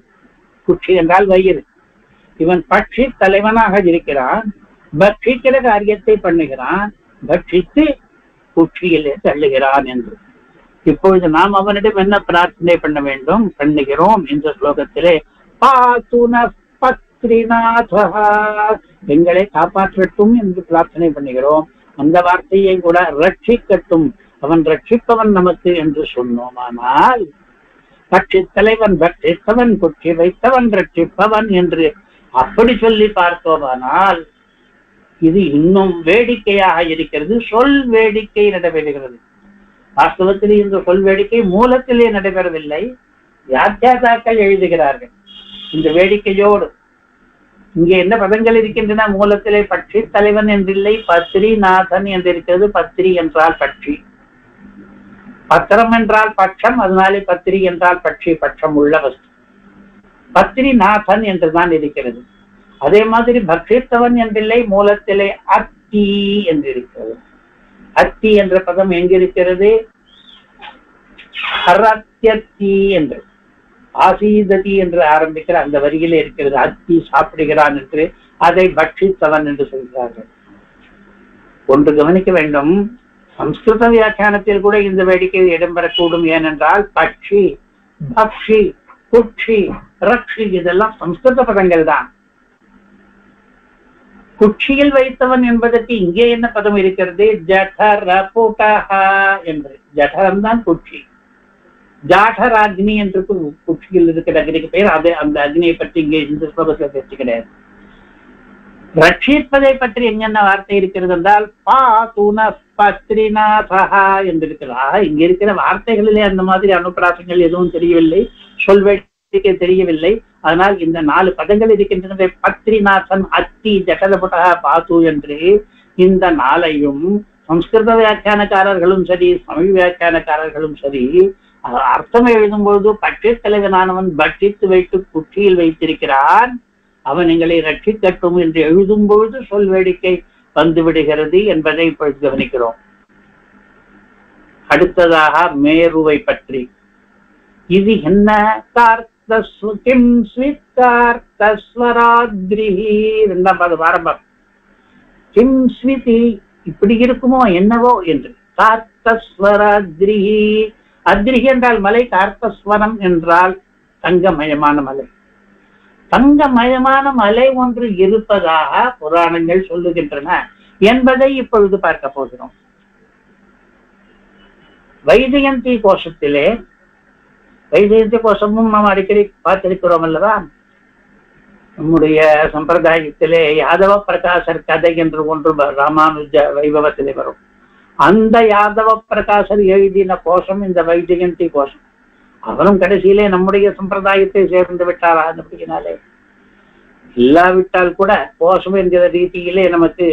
குட்சி என்றால் வயிறு. இவன் பட்சி தலைவனாக இருக்கிறான், பட்சிக்கிற காரியத்தை பண்ணுகிறான், பட்சித்து குட்சியிலே தள்ளுகிறான் என்று. இப்பொழுது நாம் அவனிடம் என்ன பிரார்த்தனை பண்ண வேண்டும், பண்ணுகிறோம் என்ற ஸ்லோகத்திலே பாத்துன பத்ரிநாதா, எங்களை காப்பாற்றட்டும் என்று பிரார்த்தனை பண்ணுகிறோம். அந்த வார்த்தையை கூட ரட்சிக்கட்டும், அவன் ரட்சிப்பவன் நமக்கு என்று சொன்னோமானால், பட்சி தலைவன் பட்சித்தவன், குட்சி வைத்தவன் ரட்சிப்பவன் என்று அப்படி சொல்லி பார்த்தோமானால் இது இன்னும் வேடிக்கையாக இருக்கிறது. சொல் வேடிக்கை நடைபெறுகிறது. வாஸ்தவத்தில் இந்த சொல் வேடிக்கை மூலத்திலே நடைபெறவில்லை, வியாக்கியாதாக்கள் எழுதுகிறார்கள். இந்த வேடிக்கையோடு இங்கே என்ன பதங்கள் இருக்கின்றன, மூலத்திலே பட்சி தலைவன் என்றில்லை, பத்ரிநாதன் என்று இருக்கிறது. பத்ரி என்றால் பட்சி, பத்திரம் என்றால் பட்சம், அதனாலே பத்திரி என்றால் பட்சி, பட்சம் உள்ள வஸ்து. பத்ரிநாதன் என்றுதான் இருக்கிறது. அதே மாதிரி பக்ஷித்தவன் என்றில்லை, மூலத்திலே அத்தி என்று இருக்கிறது. அத்தி என்ற பதம் எங்கிருக்கிறது, ஹரத்யத்தி என்று, ஆசீததி என்று ஆரம்பிக்கிற அந்த வரியிலே இருக்கிறது. அத்தி சாப்பிடுகிறான் என்று, அதை பக்ஷித்தவன் என்று சொல்கிறார்கள். ஒன்று கவனிக்க வேண்டும், சம்ஸ்கிருத வியாக்கியானத்தில் கூட இந்த வேடிக்கை இடம்பெறக்கூடும். ஏனென்றால் பட்சி, பக்ஷி, குட்சி, ரக்ஷி இதெல்லாம் சம்ஸ்கிருத பதங்கள் தான். குட்சியில் வைத்தவன் என்பதற்கு இங்கே என்ன பதம் இருக்கிறது, ஜடர புடஹ என்று. ஜடரம் தான் குட்சி. ஜாடர அக்னி என்று குட்சியில் இருக்கிற அக்னிக்கு பெயர். அது அந்த அக்னியை பற்றி இங்கே இந்த ஸ்லோகத்தில் பேச்சு கிடையாது. ரட்சிப்பதை பற்றி எங்கென்ன வார்த்தை இருக்கிறது என்றால் பாதுன பத்ரிநாதா என்று இருக்கிறதா. இங்க இருக்கிற வார்த்தைகளிலே அந்த மாதிரி அனுப்பிராசங்கள் எதுவும் தெரியவில்லை, சொல்வேடிக்கை தெரியவில்லை. அதனால் இந்த 4 பதங்கள் இருக்கின்றன, பத்ரிநாதன், அத்தி, ஜடரபுடா, பாது என்று. இந்த 4ஐயும் சம்ஸ்கிருத வியாக்கியானக்காரர்களும் சரி, தமிழ் வியாக்கியானக்காரர்களும் சரி, அர்த்தம் எழுதும்போது பட்சி தலைவனானவன் பட்சித்து வைத்து குற்றியில் வைத்திருக்கிறான், அவன் எங்களை ரட்சிக்கட்டும் என்று எழுதும் பொழுது சொல் வேடிக்கை வந்து விடுகிறது என்பதை இப்பொழுது கவனிக்கிறோம். அடுத்ததாக மேருவை பற்றி. இது என்ன, இரண்டாம் பாதம் ஆரம்பம். கிம் ஸ்விதி, இப்படி இருக்குமோ என்னவோ என்று. கார்த்தஸ்வராத்ரிஹி, அத்ரிஹி என்றால் மலை, கார்த்தஸ்வரம் என்றால் தங்கமயமான மலை. தங்கமயமான மலை ஒன்று இருப்பதாக புராணங்கள் சொல்லுகின்றன என்பதை இப்பொழுது பார்க்க போகிறோம். வைஜெயந்தி கோஷத்திலே, வைஜெயந்தி கோஷமும் நாம் அடிக்கடி பார்த்திருக்கிறோம் அல்லவா, நம்முடைய சம்பிரதாயத்திலே யாதவ பிரகாசர் கதை என்று ஒன்று ராமானுஜ வைபவத்திலே வரும். அந்த யாதவ பிரகாசர் எழுதின கோஷம் இந்த வைஜெயந்தி கோஷம். அவரும் கடைசியிலே நம்முடைய சம்பிரதாயத்தை சேர்ந்து விட்டாரா அப்படினாலே இல்லாவிட்டால் கூட கோஷம் என்கிற ரீதியிலே நமக்கு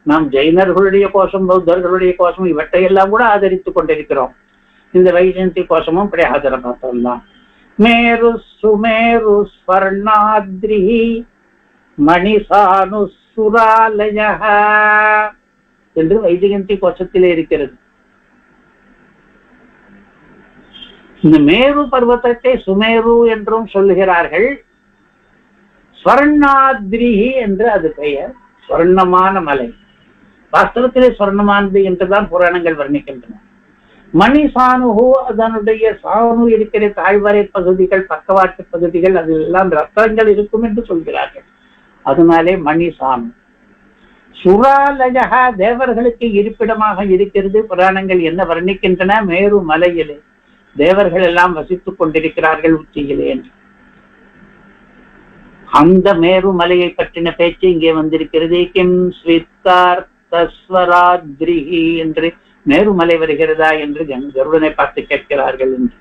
நாம் ஜெயினர்களுடைய கோஷம், பௌத்தர்களுடைய கோஷம் இவற்றையெல்லாம் கூட ஆதரித்துக் கொண்டிருக்கிறோம். இந்த வைஜெயந்தி கோஷமும் இப்படி ஆதரவாக்கலாம். மேரு சுமேரு ஸ்வர்ணாத்ரி மணிசானு சுராலய என்று வைஜெயந்தி கோஷத்திலே இருக்கிறது. இந்த மேரு பர்வதத்தை சுமேரு என்றும் சொல்லுகிறார்கள். ஸ்வர்ணாத்ரி என்று அது பெயர். ஸ்வர்ணமான மலை, வாஸ்தவத்திலே ஸ்வர்ணமானது என்றுதான் புராணங்கள் வர்ணிக்கின்றன. மணி சானுகோ, அதனுடைய சானு இருக்கிற தாழ்வரை பகுதிகள், பக்கவாட்டு பகுதிகள், அதெல்லாம் ரத்தங்கள் இருக்கும் என்று சொல்கிறார்கள். அதனாலே மணி சானு. சுராலயா தேவர்களுக்கு இருப்பிடமாக இருக்கிறது. புராணங்கள் என்ன வர்ணிக்கின்றன? மேரு மலையிலே தேவர்கள் எல்லாம் வசித்துக் கொண்டிருக்கிறார்கள் உச்சியிலே என்று. அந்த மேரு மலையை பற்றின பேச்சு இங்கே வந்திருக்கிறது. கிம் ஸ்வித்தார்த்தஸ்வராத்ரிஹி என்று மேருமலை வருகிறதா என்று கருடனை பார்த்து கேட்கிறார்கள் என்று.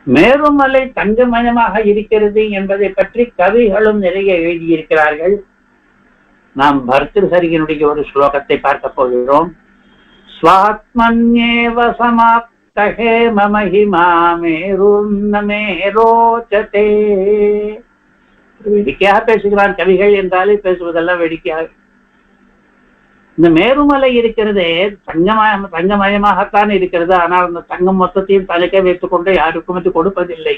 மேருமலை தங்கமயமாக இருக்கிறது என்பதை பற்றி கவிகளும் நிறைய எழுதியிருக்கிறார்கள். நாம் பர்தஹரியனுடைய ஒரு ஸ்லோகத்தை பார்க்க போகிறோம். ஸ்வாத்மன்யேவ சமாப்தஹே மமஹிமா மேருன்னமே ரோச்சதே. வேடிக்கையாக பேசுகிறான். கவிகள் என்றாலே பேசுவதெல்லாம் வேடிக்கையாக. இந்த மேருமலை இருக்கிறதே தங்கமயமாகத்தான் இருக்கிறது. ஆனால் அந்த தங்கம் மொத்தத்தையும் தலைக்கே வைத்துக் கொண்டு யாருக்கும் அது கொடுப்பதில்லை.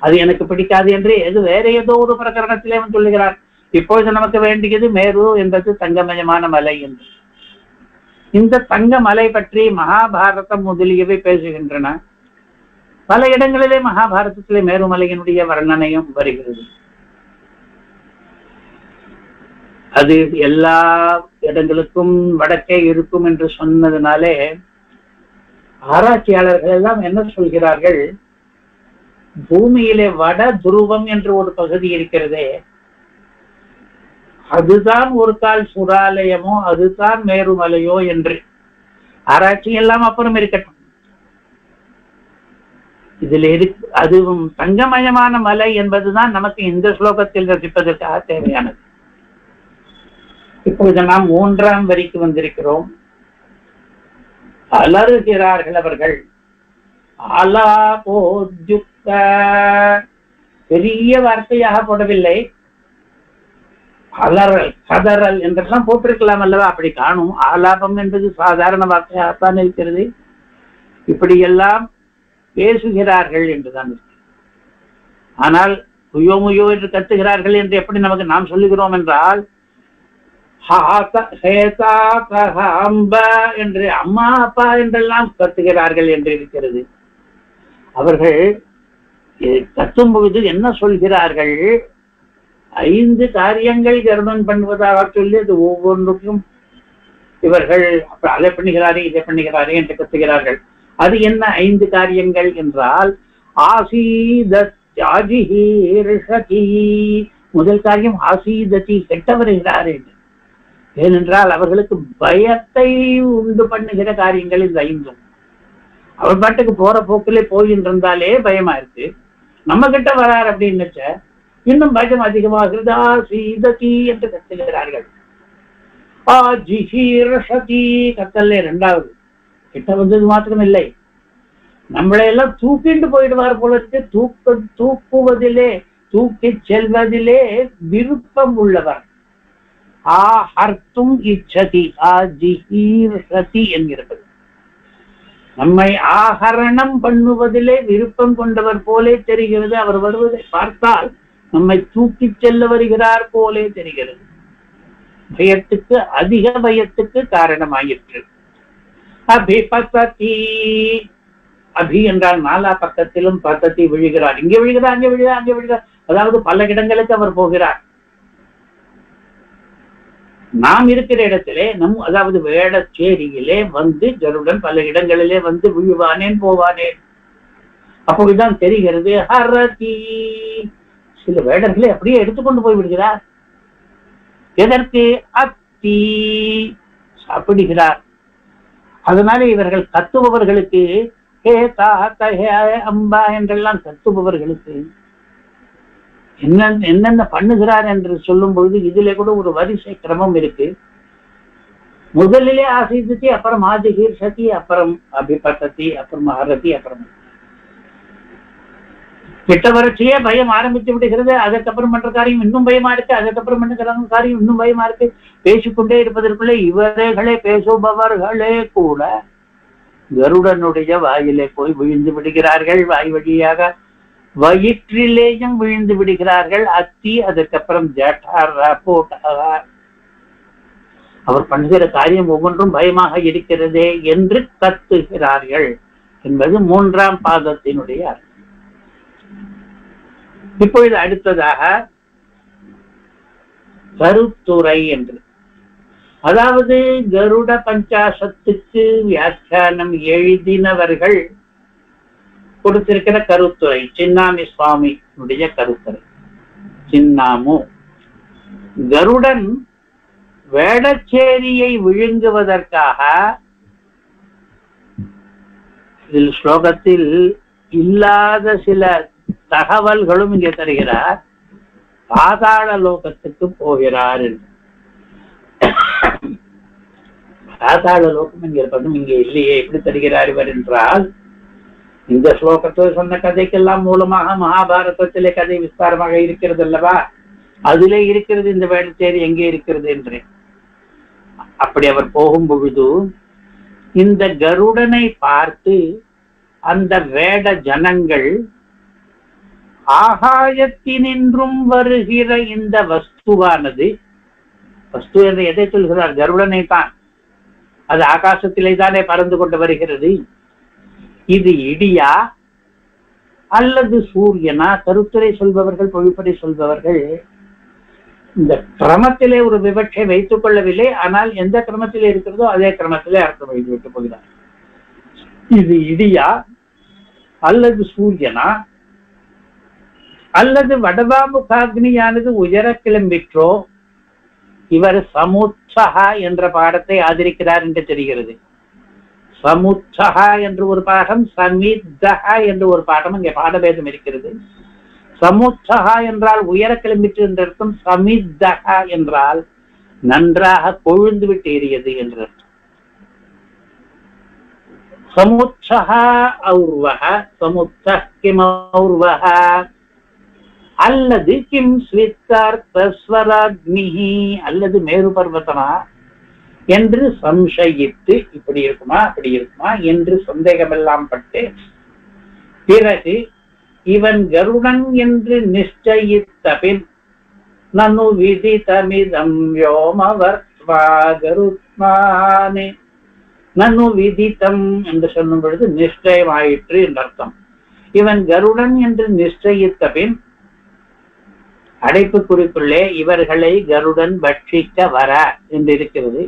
அது எனக்கு பிடிக்காது என்று வேற ஏதோ ஒரு பிரகரணத்திலே சொல்லுகிறார். இப்பொழுது நமக்கு வேண்டியது மேரு என்பது தங்கமயமான மலை என்று. இந்த தங்க மலை பற்றி மகாபாரதம் முதலியவை பேசுகின்றன. பல இடங்களிலே மகாபாரதத்திலே மேருமலையினுடைய வர்ணனையும் வருகிறது. அது எல்லா இடங்களுக்கும் வடக்கே இருக்கும் என்று சொன்னதுனாலே ஆராய்ச்சியாளர்கள் எல்லாம் என்ன சொல்கிறார்கள்? பூமியிலே வட துருவம் என்று ஒரு பகுதி இருக்கிறதே, அதுதான் ஒரு கால் சுராலயமோ, அதுதான் மேருமலையோ என்று. ஆராய்ச்சி எல்லாம் அப்புறம் இருக்கட்டும். இதில் அதுவும் தங்கமயமான மலை என்பதுதான் நமக்கு இந்த ஸ்லோகத்தில் ரசிப்பதற்காக தேவையானது. இப்பொழுது நாம் 3ஆம் வரிக்கு வந்திருக்கிறோம். அலறுகிறார்கள் அவர்கள். ஆலாபோத்யுக்த, பெரிய வார்த்தையாக போடவில்லை. அலறல், கதறல் என்றெல்லாம் போட்டிருக்கலாம் அல்லவா? அப்படி காணும். ஆலாபம் என்பது சாதாரண வார்த்தையாகத்தான் இருக்கிறது. இப்படியெல்லாம் பேசுகிறார்கள் என்றுதான் இருக்கு. ஆனால் முயோ முயோ என்று கத்துகிறார்கள் என்று எப்படி நமக்கு நாம் சொல்லுகிறோம் என்றால், என்று அம்மா அப்பா என்றெல்லாம் கத்துகிறார்கள் என்று இருக்கிறது. அவர்கள் கத்தும் பொழுது என்ன சொல்கிறார்கள்? 5 காரியங்கள் கருடன் பண்ணுவதாக சொல்லி அது ஒவ்வொன்றுக்கும் இவர்கள் அதை பண்ணுகிறாரே இதை பண்ணுகிறாரே என்று கத்துகிறார்கள். அது என்ன 5 காரியங்கள் என்றால், முதல் காரியம் ஆசீததி, கெட்ட வருகிறார் என்று. ஏனென்றால் அவர்களுக்கு பயத்தை உண்டு பண்ணுகிற காரியங்கள் இந்த 5. அவர் பாட்டுக்கு போற போக்கிலே போயின்றிருந்தாலே பயமா இருக்கு. நம்ம கிட்ட வரார் அப்படின்னு இன்னும் பயம் அதிகமாகிறது. ஆசீததி என்று கத்துகிறார்கள். கத்தல்லே 2வது கிட்ட வந்தது மாத்திரம் இல்லை, நம்மளை எல்லாம் தூக்கிட்டு போயிடுவார் போல இருக்கு. தூக்குவதிலே, தூக்கி செல்வதிலே விருப்பம் உள்ளவர். ஆஹர்த்தும் இச்சதி, ஆஜிஹீர்ஷதி என்கிறது. நம்மை ஆகரணம் பண்ணுவதிலே விருப்பம் கொண்டவர் போலே தெரிகிறது. அவர் வருவதை பார்த்தால் நம்மை தூக்கி செல்ல வருகிறார் போலே தெரிகிறது. பயத்துக்கு, அதிக பயத்துக்கு காரணமாயிற்று. அபிபதி, அபி என்றால் 4 பக்கத்திலும் பத்தத்தி விழுகிறார். இங்கே விழுகிறார், அங்கே விழுகிறார், அங்கே விழுகிறார். அதாவது பல இடங்களுக்கு அவர் போகிறார். நாம் இருக்கிற இடத்திலே அதாவது வேடச்சேரியிலே வந்து கருடன் பல இடங்களிலே வந்து விழுவானேன் போவானேன். அப்போதுதான் தெரிகிறது. ஹரதி சில வேடர்களை அப்படியே எடுத்துக்கொண்டு போய் விடுகிறார். எதற்கு? அத்தி சாப்பிடுகிறார். அதனால இவர்கள் கத்துபவர்களுக்கு ஹே தாத்தா ஹே அம்பா என்றெல்லாம் கத்துபவர்களுக்கு என்னென்ன பண்ணுகிறார் என்று சொல்லும் பொழுது இதிலே கூட ஒரு வரிசை கிரமம் இருக்கு. முதலிலே ஆசீதத்தி, அப்புறம் ஆதிகீர்ஷதி, அப்புறம் அபிபத்ததி, அப்புறம் ஆரதி, அப்புறம் கிட்ட வறட்சியே பயம் ஆரம்பித்து விடுகிறது. அதற்கப்புறம் பண்ற காரியம் இன்னும் பயமா இருக்கு, அதற்கப்புறம் பண்ற காரியம் இன்னும் பயமா இருக்கு. பேசிக்கொண்டே இருப்பதற்குள்ளே இவர்களே பேசுபவர்களே கூட கருடனுடைய வாயிலே போய் விழுந்து விடுகிறார்கள். வாய் வழியாக வயிற்றிலேயும் விழுந்து விடுகிறார்கள். அத்தி, அதற்கப்புறம் ஜட்டார் போட்டார். அவர் பண்ணுகிற காரியம் ஒவ்வொன்றும் பயமாக இருக்கிறதே என்று கத்துகிறார்கள் என்பது 3ஆம் பாதத்தினுடைய அர்த்தம். இப்பொழுது அடுத்ததாக கருத்துரை என்று, அதாவது கருட பஞ்சாசத்துக்கு வியாக்கியானம் எழுதினவர்கள் கொடுத்திருக்கிற கருத்துரை, சின்னாமி சுவாமியுடைய கருத்துரை. சின்னாமு கருடன் வேடச்சேரியை விழுங்குவதற்காக இதில் ஸ்லோகத்தில் இல்லாத சில தகவல்களும் இங்கே தருகிறார். பாதாள லோகத்துக்கு போகிறார் என்று. பாதாள லோகம் என்கிறதும் இங்கே இல்லையே, எப்படி தருகிறார் இவர் என்றால், இந்த ஸ்லோகத்தில் சொன்ன கதைக்கெல்லாம் மூலமாக மகாபாரதத்திலே கதை விஸ்தாரமாக இருக்கிறது அல்லவா, அதிலே இருக்கிறது இந்த வேடச்சேரி எங்கே இருக்கிறது என்று. அப்படி அவர் போகும் பொழுது இந்த கருடனை பார்த்து அந்த வேட ஜனங்கள் ஆகாயத்தினின்றும் வருகிற இந்த வஸ்துவானது, வஸ்து என்று எதை சொல்கிறார்? கருடனை தான். அது ஆகாசத்திலே தானே பறந்து கொண்டு வருகிறது. இது இடியா அல்லது சூரியனா? கருத்துரை சொல்பவர்கள், பொழிப்பறை சொல்பவர்கள் இந்த கிரமத்திலே ஒரு விவட்சை வைத்துக் கொள்ளவில்லை. ஆனால் எந்த கிரமத்திலே இருக்கிறதோ அதே கிரமத்திலே அர்த்தம் வைத்து விட்டு போகிறார். இது இடியா அல்லது சூரியனா அல்லது வடபாமுகாக்னியானது உயர கிளம்பிற்றோ? இவர் சமுத்சகா என்ற பாடத்தை ஆதரிக்கிறார் என்று தெரிகிறது. சமுத்சகா என்று ஒரு பாடம், சமித்தகா என்று ஒரு பாடம், இங்கே பாடபேதம் இருக்கிறது. சமுத்சகா என்றால் உயர கிளம்பிற்று என்ற அர்த்தம். சமித்தகா என்றால் நன்றாக கொழுந்து விட்டு எரியது என்ற அர்த்தம். சமுத்சகா ஔர்வஹ, சமுத்சஹ் கிம் ஔர்வஹ அல்லது கிம் ஸ்வித்தார்த்தஸ்வராக்னிஹி அல்லது மேரு பர்வதமா என்று சம்சயித்து, இப்படி இருக்குமா அப்படி இருக்குமா என்று சந்தேகமெல்லாம் பட்டு, பிறகு இவன் கருடன் என்று நிச்சயித்த பின் நனு விதிதமிதம் வ்யோமவர்த்வா கருத்மானே, நனு விதித்தம் என்று சொல்லும் பொழுது நிச்சயமாயிற்று என்ற அர்த்தம். இவன் கருடன் என்று நிச்சயித்த பின் அடைப்புக்குறிக்குள்ளே இவர்களை கருடன் பட்சிக்க வர என்று இருக்கிறது.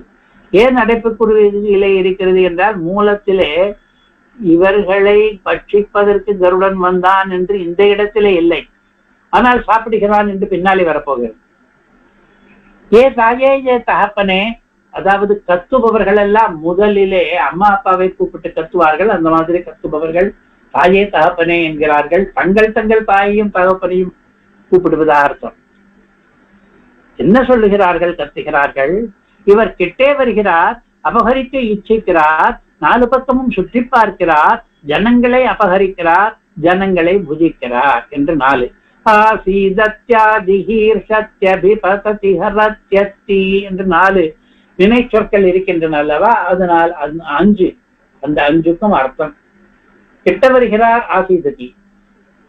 ஏன் அடைப்புக்குறியிலே இருக்கிறது என்றால், மூலத்திலே இவர்களை பட்சிப்பதற்கு கருடன் வந்தான் என்று இந்த இடத்திலே இல்லை, ஆனால் சாப்பிடுகிறான் என்று பின்னாலே வரப்போகிறது. ஏ தாயே ஏ தகப்பனே, அதாவது கத்துபவர்கள் எல்லாம் முதலிலே அம்மா அப்பாவை கூப்பிட்டு கத்துவார்கள். அந்த மாதிரி கத்துபவர்கள் தாயே தகப்பனே என்கிறார்கள். தங்கள் தங்கள் தாயையும் தகப்பனையும் கூப்பிடுவதாக அர்த்தம். என்ன சொல்லுகிறார்கள்? கத்துகிறார்கள். இவர் கிட்டே வருகிறார், அபகரிக்க இச்சிக்கிறார், 4 பக்கமும் சுற்றி பார்க்கிறார், ஜனங்களை அபகரிக்கிறார், ஜனங்களை புஜிக்கிறார் என்று 4. என்று 4 வினை சொற்கள் இருக்கின்றன அல்லவா, அதனால் 5, அந்த 5க்கும் அர்த்தம். கிட்ட வருகிறார் ஆசீததி,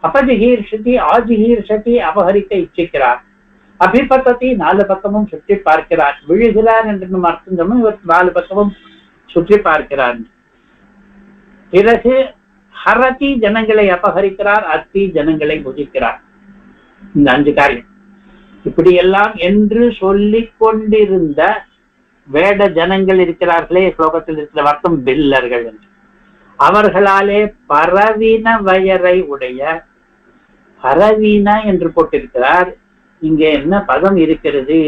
அபஜிகீர்ஷதி ஆஜிகீர்ஷதி அபகரிக்க இச்சிக்கிறார், அபிபத்ததி 4 பக்கமும் சுற்றி பார்க்கிறார், விழுகிறார் என்று நம்ம அர்த்தம் சொன்னோம். இவர் 4 பக்கமும் சுற்றி பார்க்கிறார். பிறகு ஹரதி ஜனங்களை அபகரிக்கிறார், அத்தி ஜனங்களை புஜிக்கிறார். இந்த 5 காரியம். இப்படி எல்லாம் என்று சொல்லிக் கொண்டிருந்த வேட ஜனங்கள் இருக்கிறார்களே, ஸ்லோகத்தில் இருக்கிற அர்த்தம் பில்லர்கள் என்று. அவர்களாலே பரவின வயரை உடைய அரவீனா என்று போட்டிருக்கிறார். இங்கே என்ன பதம் இருக்கிறது?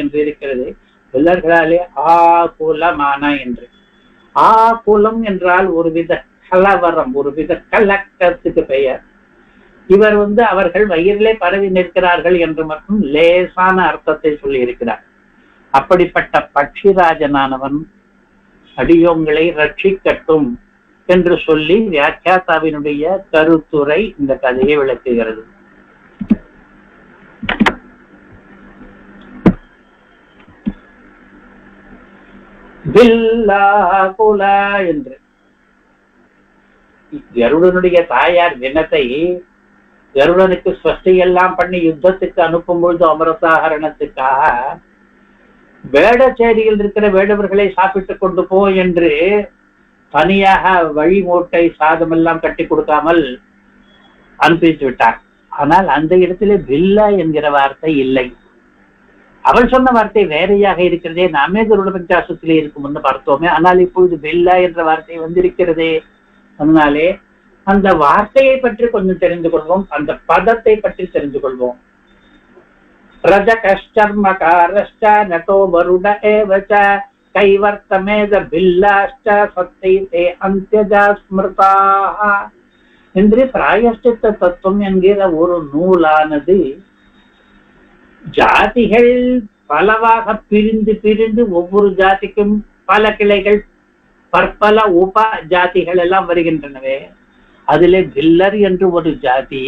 என்று இருக்கிறது. பில்லர்களாலே ஆகுலமான என்று. ஆகுலம் என்றால் ஒரு வித கலவரம், ஒரு வித கலக்கத்துக்கு பெயர். இவர் அவர்கள் வயிறிலே பரவி நிற்கிறார்கள் என்று மட்டும் லேசான அர்த்தத்தை சொல்லி இருக்கிறார். அப்படிப்பட்ட பட்சிராஜனானவன் அடியோங்களை ரட்சிக்கட்டும் என்று சொல்லி வியாக்கியாதாவினுடைய கருத்துரை இந்த கதையை விளக்குகிறது. என்று கருடனுடைய தாயார் வினத்தை கருடனுக்கு ஸ்வஸ்தியெல்லாம் பண்ணி யுத்தத்துக்கு அனுப்பும் பொழுது அமரசாகரணத்துக்காக வேடச்சேரியில் இருக்கிற வேடவர்களை சாப்பிட்டு கொண்டு போ என்று தனியாக வழி மூட்டை சாதம் எல்லாம் கட்டி கொடுக்காமல் அனுப்பிச்சு விட்டார். ஆனால் அந்த இடத்திலே பில்லா என்கிற வார்த்தை இல்லை. அவள் சொன்ன வார்த்தை வேறையாக இருக்கிறதே. நாமே கருட பஞ்சாசத்திலே இருக்கும் பார்த்தோமே. ஆனால் இப்பொழுது பில்லா என்ற வார்த்தை வந்திருக்கிறதே. அதனாலே அந்த வார்த்தையை பற்றி கொஞ்சம் தெரிந்து கொள்வோம், அந்த பதத்தை பற்றி தெரிந்து கொள்வோம். ரஜகஷ்டர்மகாரஷ்ட நட்டோ வருட ஏவச கைவர்த்தமேத பில்லாஷ்ட சத்தைதே அந்தியஜா ஸ்மிருதாக என்று பிராயஷ்சித்த தத்துவம் என்கிற ஒரு நூலானது ஜாதிகள் பலவாக பிரிந்து பிரிந்து ஒவ்வொரு ஜாதிக்கும் பல கிளைகள் பற்பல உப ஜாதிகள் எல்லாம் வருகின்றனவே. அதிலே பில்லர் என்று ஒரு ஜாதி,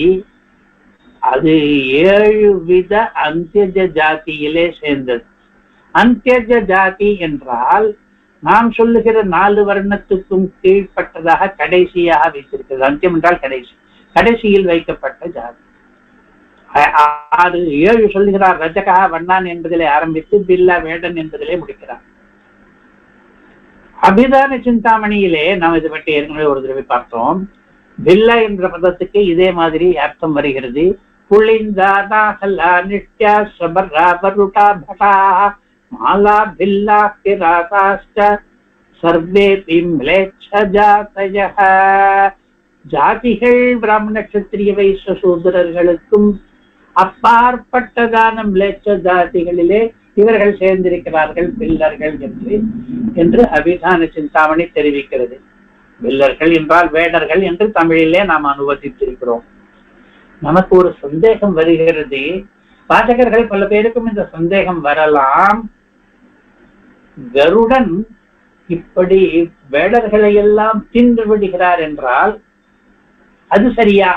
அது 7 வித அந்தியஜ ஜாதியிலே சேர்ந்தது. அந்தியஜ ஜாதி என்றால் நாம் சொல்லுகிற 4 வர்ணத்துக்கும் கீழ்பட்டதாக கடைசியாக வைத்திருக்கிறது. அந்தியம் என்றால் கடைசி, கடைசியில் வைக்கப்பட்ட ஜாதி. 6 7 சொல்லுகிறார். ரஜகா வண்ணான் என்பதிலே ஆரம்பித்து பில்லா வேடன் என்பதிலே முடிக்கிறார். அபிதான சிந்தாமணியிலே நாம் இது பற்றி ஏற்கனவே ஒரு தடவை பார்த்தோம். பில்லா என்ற பதத்துக்கு இதே மாதிரி அர்த்தம் வருகிறது. மாலா பில்லா சர்வே ஜாதிகள் பிராமண கஷத்திரிய வைஸ்ய சூத்திரர்களுக்கும் அப்பாற்பட்டதான மிளேச்ச ஜாதிகளிலே இவர்கள் சேர்ந்திருக்கிறார்கள் பில்லர்கள் என்று அபிதான சிந்தாமணி தெரிவிக்கிறது. பில்லர்கள் என்றால் வேடர்கள் என்று தமிழிலே நாம் அனுவதித்திருக்கிறோம். நமக்கு ஒரு சந்தேகம் வருகிறது. வாசகர்கள் பல பேருக்கும் இந்த சந்தேகம் வரலாம். கருடன் இப்படி வேடர்களை எல்லாம் தின்று விடுகிறார் என்றால் அது சரியா?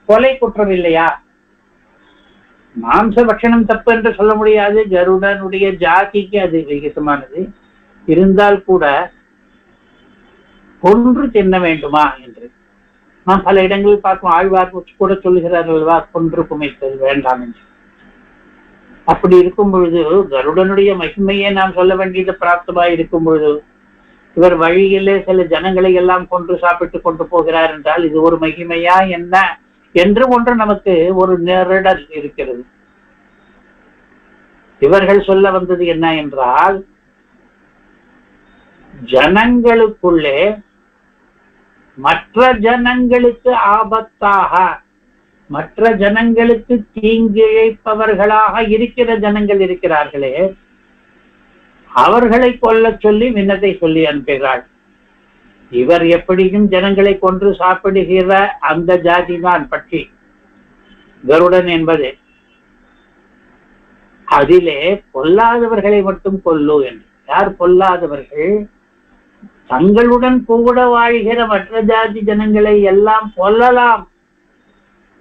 கொலை குற்றம் இல்லையா? மாம்ச பட்சணம் தப்பு என்று சொல்ல முடியாது. கருடனுடைய ஜாதிக்கு அது விகிதமானது. இருந்தால் கூட கொன்று தின்ன வேண்டுமா என்று நாம் பல இடங்களில் பார்க்கும். ஆழ்வார் கூட சொல்லுகிறார்கள், கொன்று குமைத்தல் வேண்டாம் என்று. அப்படி இருக்கும் பொழுது கருடனுடைய மகிமையை நாம் சொல்ல வேண்டியது பிராப்தமாய் இருக்கும் பொழுது இவர் வழியிலே சில ஜனங்களை எல்லாம் கொன்று சாப்பிட்டு கொண்டு போகிறார் என்றால் இது ஒரு மகிமையா என்ன என்று ஒன்று நமக்கு ஒரு நெருடல் இருக்கிறது. இவர்கள் சொல்ல வந்தது என்ன என்றால், ஜனங்களுக்குள்ளே மற்ற ஜனங்களுக்கு ஆபத்தாக, மற்ற ஜனங்களுக்கு தீங்கிழைப்பவர்களாக இருக்கிற ஜனங்கள் இருக்கிறார்களே, அவர்களை கொல்ல சொல்லி விண்ணத்தை சொல்லி அனுப்புகிறாள். இவர் எப்படியும் ஜனங்களை கொன்று சாப்பிடுகிற அந்த ஜாதி தான் பட்சி கருடன் என்பது. அதிலே கொல்லாதவர்களை மட்டும் கொல்லு என்று. யார் கொல்லாதவர்கள்? தங்களுடன் கூட வாழ்கிற மற்ற ஜாதி ஜனங்களை எல்லாம் கொல்லலாம்,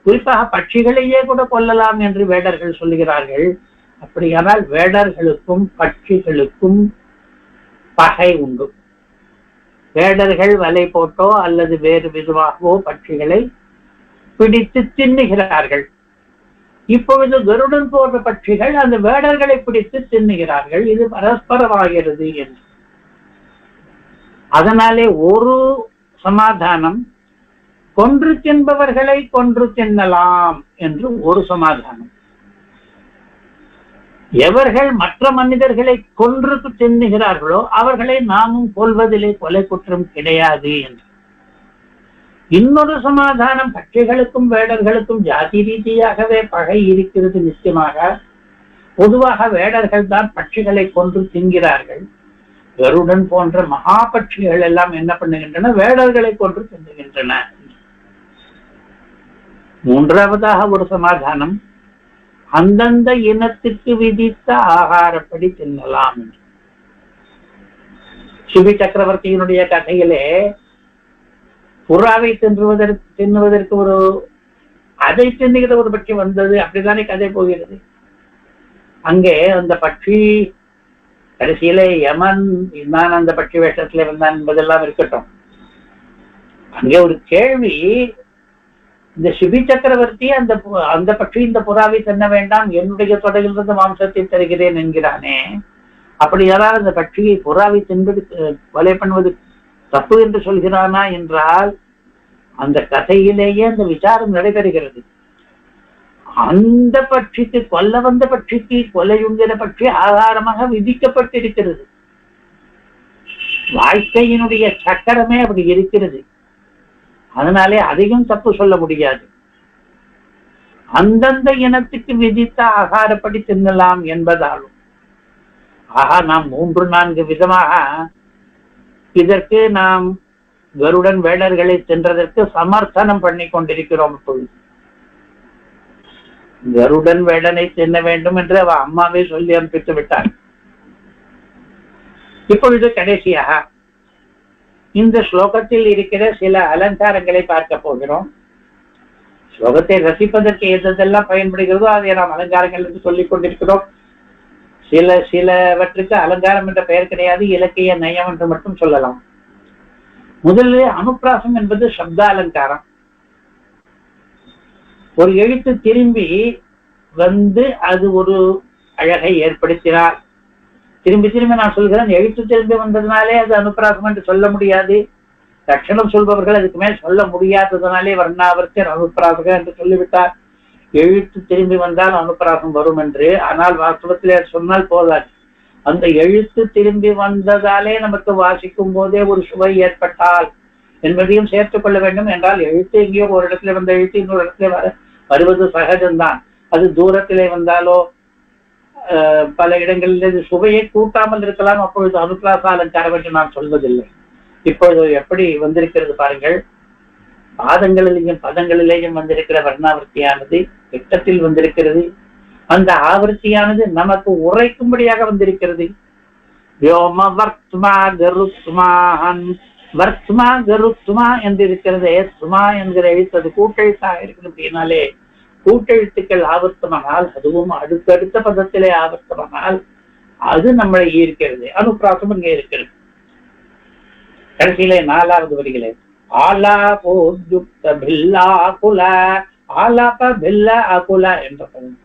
குறிப்பாக பட்சிகளையே கூட கொல்லலாம் என்று வேடர்கள் சொல்லுகிறார்கள். அப்படியானால் வேடர்களுக்கும் பட்சிகளுக்கும் பகை உண்டு. வேடர்கள் வலை போட்டோ அல்லது வேறு விதமாகவோ பட்சிகளை பிடித்து தின்னுகிறார்கள். இப்பொழுது கருடன் போன்ற பட்சிகள் அந்த வேடர்களை பிடித்து தின்னுகிறார்கள். இது பரஸ்பரமாகிறது என்று. அதனாலே ஒரு சமாதானம், கொன்று தின்பவர்களை கொன்று தின்னலாம் என்று ஒரு சமாதானம். எவர்கள் மற்ற மனிதர்களை கொன்று தின்னுகிறார்களோ அவர்களை நாமும் கொல்வதிலே கொலை குற்றம் கிடையாது என்று. இன்னொரு சமாதானம், பட்சிகளுக்கும் வேடர்களுக்கும் ஜாதி ரீதியாகவே பகை இருக்கிறது. நிச்சயமாக பொதுவாக வேடர்கள் தான் பட்சிகளை கொன்று தின்கிறார்கள். கருடன் போன்ற மகா பட்சிகள் எல்லாம் என்ன பண்ணுகின்றன? வேடர்களை கொன்று தின்னுகின்றன. மூன்றாவதாக ஒரு சமாதானம், அந்தந்த இனத்துக்கு விதித்த ஆகாரப்படி தின்னலாம் என்று. சிபி சக்கரவர்த்தியினுடைய கதையிலே புறாவை தின்னுவதற்கு ஒரு அதை தின்னுகிற ஒரு பட்சி வந்தது. அப்படித்தானே கதை போகிறது. அங்கே அந்த பட்சி கடைசியிலே யமன் நான் அந்த பட்சி வேஷத்துல வந்தான் என்பதெல்லாம் இருக்கட்டும். அங்கே ஒரு கேள்வி, இந்த சிபி சக்கரவர்த்தி அந்த பட்சி இந்த புறாவை தின்ன வேண்டாம், என்னுடைய தொடையிலிருந்து மாம்சத்தை தருகிறேன் என்கிறானே. அப்படி யாராவது அந்த பட்சியை புறாவை தின்பது கொலை பண்ணுவது தப்பு என்று சொல்கிறானா என்றால் அந்த கதையிலேயே அந்த விசாரம் நடைபெறுகிறது. அந்த பட்சிக்கு, கொல்ல வந்த பட்சிக்கு கொலையுங்கிற பட்சி ஆதாரமாக விதிக்கப்பட்டிருக்கிறது. வாழ்க்கையினுடைய சக்கரமே அப்படி இருக்கிறது. அதனாலே அதையும் தப்பு சொல்ல முடியாது. அந்தந்த இனத்துக்கு விதித்த ஆகாரப்படி தின்னலாம் என்பதாலும் நாம் 3-4 விதமாக இதற்கு நாம் கருடன் வேடர்களை தின்றதற்கு சமர்த்தனம் பண்ணி கொண்டிருக்கிறோம். இப்பொழுது கருடன் வேடனை தின்ன வேண்டும் என்று அவ அம்மாவே சொல்லி அனுப்பித்து விட்டார். இப்பொழுது கடைசியாக இந்த ஸ்லோகத்தில் இருக்கிற சில அலங்காரங்களை பார்க்க போகிறோம். ஸ்லோகத்தை ரசிப்பதற்கு எதெல்லாம் பயன்படுகிறதோ அதை நாம் அலங்காரங்கள் என்று சொல்லிக் கொண்டிருக்கிறோம். சிலவற்றுக்கு அலங்காரம் என்ற பெயர் கிடையாது, இலக்கிய நயம் என்று மட்டும் சொல்லலாம். முதலில் அனுப்பிராசம் என்பது சப்த அலங்காரம். ஒரு எழுத்து திரும்பி வந்து அது ஒரு அழகை ஏற்படுத்தினார். திரும்பி நான் சொல்கிறேன், எழுத்து திரும்பி வந்ததுனாலே அது அனுப்பிராசம் என்று சொல்ல முடியாது. லட்சணம் சொல்பவர்கள் அதுக்கு மேல் சொல்ல முடியாததுனாலே வர்ணாவர்த்தர் அனுப்பிராசகம் என்று சொல்லிவிட்டார். எழுத்து திரும்பி வந்தால் அனுப்பிராசம் வரும் என்று. ஆனால் வாஸ்தவத்திலே சொன்னால் போதாது. அந்த எழுத்து திரும்பி வந்ததாலே நமக்கு வாசிக்கும் போதே ஒரு சுவை ஏற்பட்டால் என்பதையும் சேர்த்துக் கொள்ள வேண்டும். என்றால் எழுத்து எங்கேயோ ஒரு இடத்துல வந்த எழுத்து இன்னொரு இடத்துல வருவது சகஜம்தான். அது தூரத்திலே வந்தாலோ பல இடங்களில் சுவையை கூட்டாமல் இருக்கலாம். அப்பொழுது அனுப்பிராச அலங்காரம் என்று நான் சொல்வதில்லை. இப்பொழுது எப்படி வந்திருக்கிறது பாருங்கள். பாதங்களிலேயும் பதங்களிலேயும் வந்திருக்கிற வர்ணாவர்த்தியானது திட்டத்தில் வந்திருக்கிறது. அந்த ஆவர்த்தியானது நமக்கு உரைக்கும்படியாக வந்திருக்கிறது. வ்யோம வர்த்மா கருத்மான் வர்த்மா கருத்மா என்று இருக்கிறது. சுமா என்கிற எழுத்து கூட்டெழுத்தாக இருக்கிறது. அப்படின்னாலே கூட்டெழுத்துக்கள் ஆவர்த்தமானால், அதுவும் அடுத்தடுத்த பதத்திலே ஆவர்த்தமானால் அது நம்மளை ஈர்க்கிறது. அனுப்பிராசம் இங்கே இருக்கிறது. கடைசியிலே 4வது வரிகளே ஆலாபோ யுக்த பில்லா குல ஆலாப பில்ல அகுல என்ற பதம்.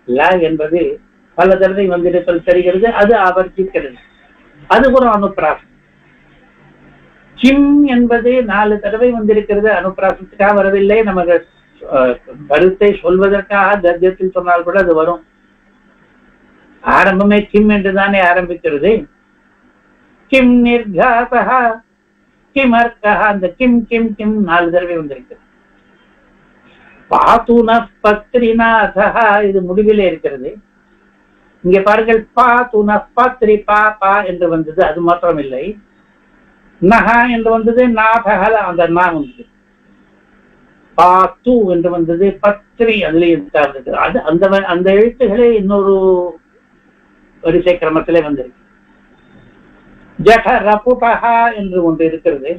ல என்பது பல தடவை வந்திருப்பது தெரிகிறது. அது ஆவர்த்திக்கிறது. அது ஒரு அனுப்பிராசம். கிம் என்பது 4 தடவை வந்திருக்கிறது. அனுப்பிராசத்துக்காக வரவில்லை, நமக்கு கருத்தை சொல்வதற்காக கத்தியத்தில் சொன்னால் கூட அது வரும். ஆரம்பமே கிம் என்றுதானே ஆரம்பிக்கிறது. கிம் நிர்காதா கிம் அர்த்தா. அந்த கிம் கிம் கிம் 4 தடவை வந்திருக்கிறது. பாத்துன பத்ரிநாதா இது முடிவிலே இருக்கிறது. இங்க பாருங்கள், பாத்துன பத்ரி பா என்று வந்தது. அது மாத்திரம் இல்லை, நகா என்று வந்தது. நாதகல அந்த நா வந்தது. பாத்து என்று வந்தது. பத்ரி அதுல இருந்தது. அது அந்த எழுத்துக்களே இன்னொரு வரிசை கிரமத்திலே வந்திருக்கு. ஜடர புடஹா என்று ஒன்று இருக்கிறது.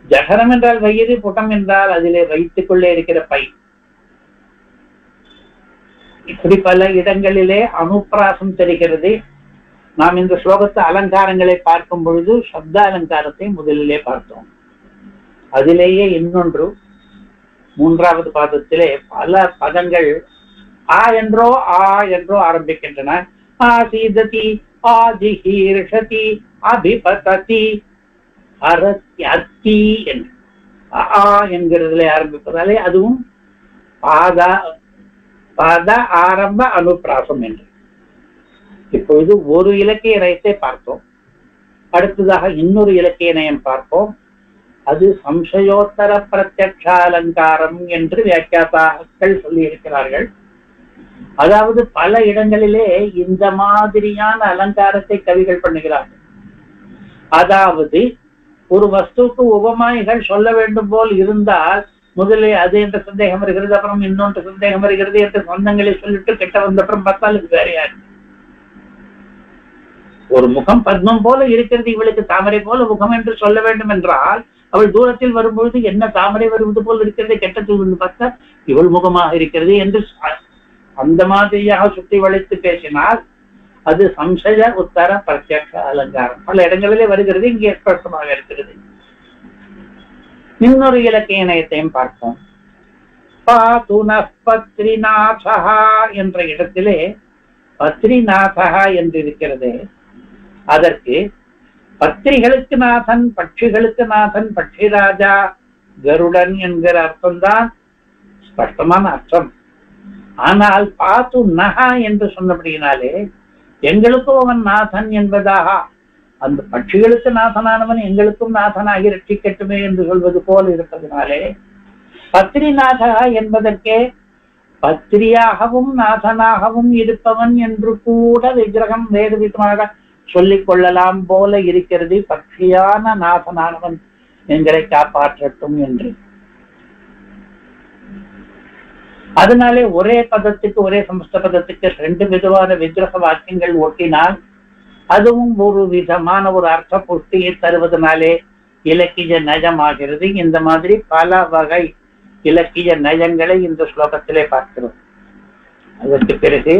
ஜடரம் என்றால் வயிறு, புடம் என்றால் அதிலே வைத்துக் கொள்ளே இருக்கிற பை. இப்படி பல இடங்களிலே அனுப்பிராசம் தெரிகிறது. நாம் இந்த ஸ்லோகத்து அலங்காரங்களை பார்க்கும் பொழுது சப்த அலங்காரத்தை முதலிலே பார்த்தோம். அதிலேயே இன்னொன்று 3வது பாதத்திலே பல பதங்கள் ஆ என்றோ ஆரம்பிக்கின்றன. ஆசீததி, ஆதிஹீர்ஷதி, அபிபததி, அரத்யதி என்று என்கிறதுல ஆரம்பிப்பதாலே அதுவும் பாத ஆரம்ப அனுப்பிராசம் என்று. இப்பொழுது ஒரு இலக்கிய நயத்தை பார்த்தோம். அடுத்ததாக இன்னொரு இலக்கிய நயம் பார்ப்போம். அது சம்சயோத்தர பிரத்யக்ஷ அலங்காரம் என்று வியாக்கியாதாக்கள் சொல்லி இருக்கிறார்கள். அதாவது பல இடங்களிலே இந்த மாதிரியான அலங்காரத்தை கவிகள் பண்ணுகிறார்கள். அதாவது ஒரு வஸ்துக்கு உபமாய்கள் சொல்ல வேண்டும் போல் இருந்தால் முதலில் அது என்ற சந்தேகம் வருகிறது, அப்புறம் இன்னொன்று சந்தேகம் வருகிறது என்று சொந்தங்களை சொல்லிட்டு கிட்ட வந்தப்புறம் பார்த்தால் இது வேறையாது. ஒரு முகம் பத்மம் போல இருக்கிறது, இவளுக்கு தாமரை போல முகம் என்று சொல்ல வேண்டும் என்றால் அவள் தூரத்தில் வரும்பொழுது என்ன தாமரை வருவது போல் இருக்கிறது, கெட்டது பார்த்தா இவள் முகமாக இருக்கிறது என்று அந்த மாதிரியாக சுற்றி வளைத்து பேசினால் அது சம்சய உத்தர பிரத்யக்ஷ அலங்காரம். பல இடங்களிலே வருகிறது, இங்கே ஸ்பஷ்டமாக இருக்கிறது. இன்னொரு இலக்கிய நயத்தையும் பார்ப்போம். பத்ரிநாதா என்ற இடத்திலே பத்ரிநாதா என்று இருக்கிறது. அதற்கு பத்திரிகளுக்கு நாதன், பட்சிகளுக்கு நாதன், பட்சிராஜா, கருடன் என்கிற அர்த்தம்தான் ஸ்பஷ்டமான அர்த்தம். ஆனால் பாத்து நகா என்று சொன்னபடியினாலே எங்களுக்கும் அவன் நாதன் என்பதாக, அந்த பட்சிகளுக்கு நாதனானவன் எங்களுக்கும் நாதனாகி ரட்சிக்கட்டுமே என்று சொல்வது போல் இருப்பதனாலே பத்ரிநாதா என்பதற்கே பத்ரியாகவும் நாதனாகவும் இருப்பவன் என்று கூட விக்கிரகம் வேறு விதமாக சொல்லிக் கொள்ளலாம் போல இருக்கிறது. பட்சியான நாதனானவன் எங்களை காப்பாற்றட்டும் என்று. அதனாலே ஒரே பதத்துக்கு, ஒரே சமஸ்த பதத்துக்கு ரெண்டு விதமான விக்கிரக வாக்கியங்கள் ஒட்டினால் அதுவும் ஒரு விதமான ஒரு அர்த்த புஷ்டியை தருவதனாலே இலக்கிய நயமாகிறது. இந்த மாதிரி பல வகை இலக்கிய நயங்களை இந்த ஸ்லோகத்திலே பார்க்கிறோம். அதற்கு பிறகு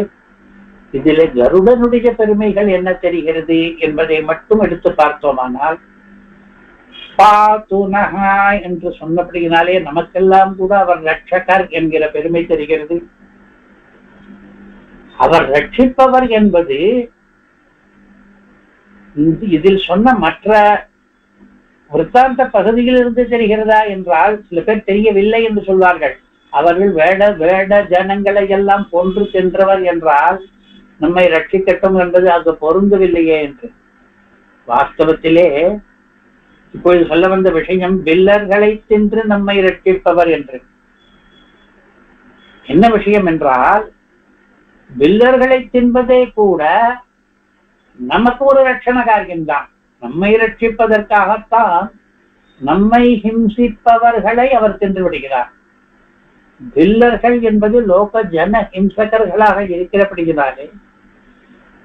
இதிலே கருடனுடைய பெருமைகள் என்ன தெரிகிறது என்பதை மட்டும் எடுத்து பார்த்தோமானால், பாத்துனஹா என்று சொன்னபடியினாலே நமக்கெல்லாம் கூட அவர் ரட்சகர் என்கிற பெருமை தெரிகிறது. அவர் ரட்சிப்பவர் என்பது இதில் சொன்ன மற்ற விருத்தாந்த பகுதியிலிருந்து தெரிகிறதா என்றால் சில பேர் தெரியவில்லை என்று சொல்வார்கள். அவர்கள் வேட ஜனங்களை எல்லாம் கொன்று சென்றவர் என்றால் நம்மை ரட்சிக்கட்டும் என்பது அது பொருந்தவில்லையே என்று. வாஸ்தவத்திலே இப்பொழுது சொல்ல வந்த விஷயம் பில்லர்களை தின்று நம்மை ரட்சிப்பவர் என்று. என்ன விஷயம் என்றால், பில்லர்களை தின்பதே கூட நமக்கு ஒரு ரட்சண காரியம்தான். நம்மை ரட்சிப்பதற்காகத்தான் நம்மை ஹிம்சிப்பவர்களை அவர் தின்று விடுகிறார். பில்லர்கள் என்பது லோக ஜன ஹிம்சகர்களாக இருக்கிறபடியாலே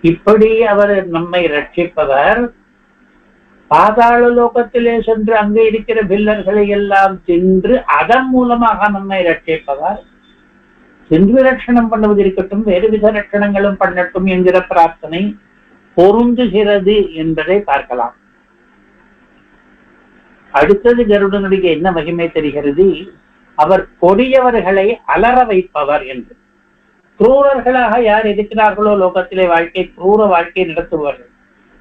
இப்படி அவர் நம்மை ரட்சிப்பவர். பாதாள லோகத்திலே சென்று அங்கே இருக்கிற பில்லர்களை எல்லாம் தின்று அதன் மூலமாக நம்மை ரட்சிப்பவர். சென்று ரட்சணம் பண்ணுவது இருக்கட்டும், வேறு வித ரட்சணங்களும் பண்ணட்டும் என்கிற பிரார்த்தனை பொருந்துகிறது என்பதை பார்க்கலாம். அடுத்தது கருடனுடைய என்ன மகிமை தெரிகிறது, அவர் கொடியவர்களை அலற வைப்பவர் என்று. குரூரர்களாக யார் இருக்கிறார்களோ லோகத்திலே வாழ்க்கை, குரூர வாழ்க்கை நடத்துபவர்கள்,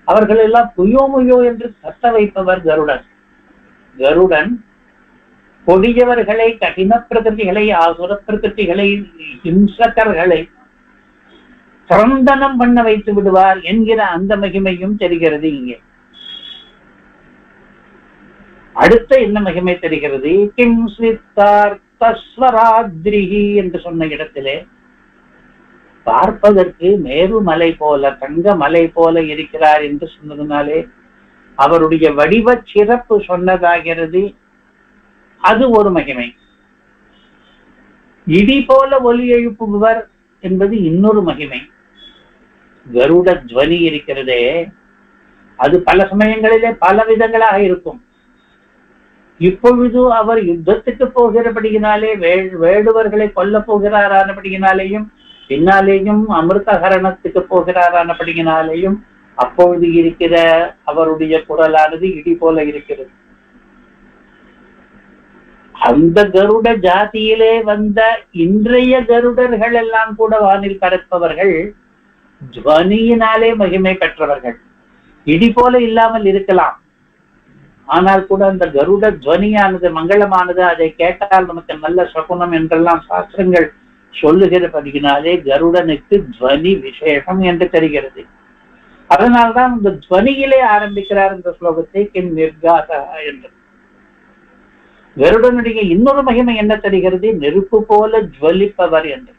அவர்கள் எல்லாம் புயோ முயோ என்று கத்த வைப்பவர் கருடன். கருடன் கொடியவர்களை, கடின பிரகிருதிகளை, ஆசுர பிரகிருதிகளை, ஹிம்சகர்களை சந்தனம் பண்ண வைத்து விடுவார் என்கிற அந்த மகிமையும் தெரிகிறது இங்கே. அடுத்த என்ன மகிமை தெரிகிறது, கிம் ஸ்வித்தார்த்தஸ்வராத்ரிஹி என்று சொன்ன இடத்திலே பார்ப்பதற்கு மேரு மலை போல, தங்க மலை போல இருக்கிறார் என்று சொன்னதுனாலே அவருடைய வடிவ சிறப்பு சொன்னதாகிறது. அது ஒரு மகிமை. இடி போல ஒலி எழுப்புபவர் என்பது இன்னொரு மகிமை. கருட துவனி இருக்கிறதே, அது பல சமயங்களிலே பல விதங்களாக இருக்கும். இப்பொழுது அவர் யுத்தத்துக்கு போகிறபடியினாலே, வேடுவர்களை கொல்ல போகிறாரானபடியினாலேயும், பின்னாலேயும் அமிர்தஹரணத்துக்கு போகிறாரானபடியினாலேயும் அப்பொழுது இருக்கிற அவருடைய குரலானது இடி போல இருக்கிறது. அந்த கருட ஜாதியிலே வந்த இன்றைய கருடர்கள் எல்லாம் கூட வானில் பறப்பவர்கள் துவனியினாலே மகிமை பெற்றவர்கள். இடி போல இல்லாமல் இருக்கலாம், ஆனால் கூட அந்த கருட துவனியானது மங்களமானது. அதை கேட்டால் நமக்கு நல்ல சகுனம் என்றெல்லாம் சாஸ்திரங்கள் சொல்லுகிறபடியினாலே கருடனுக்கு துவனி விசேஷம் என்று தெரிகிறது. அதனால்தான் இந்த துவனியிலே ஆரம்பிக்கிறார் இந்த ஸ்லோகத்தை, கிம் நிர்காதா என்று. கருடனுடைய இன்னொரு மகிமை என்ன தெரிகிறது? நெருப்பு போல ஜுவலிப்பவர் என்று.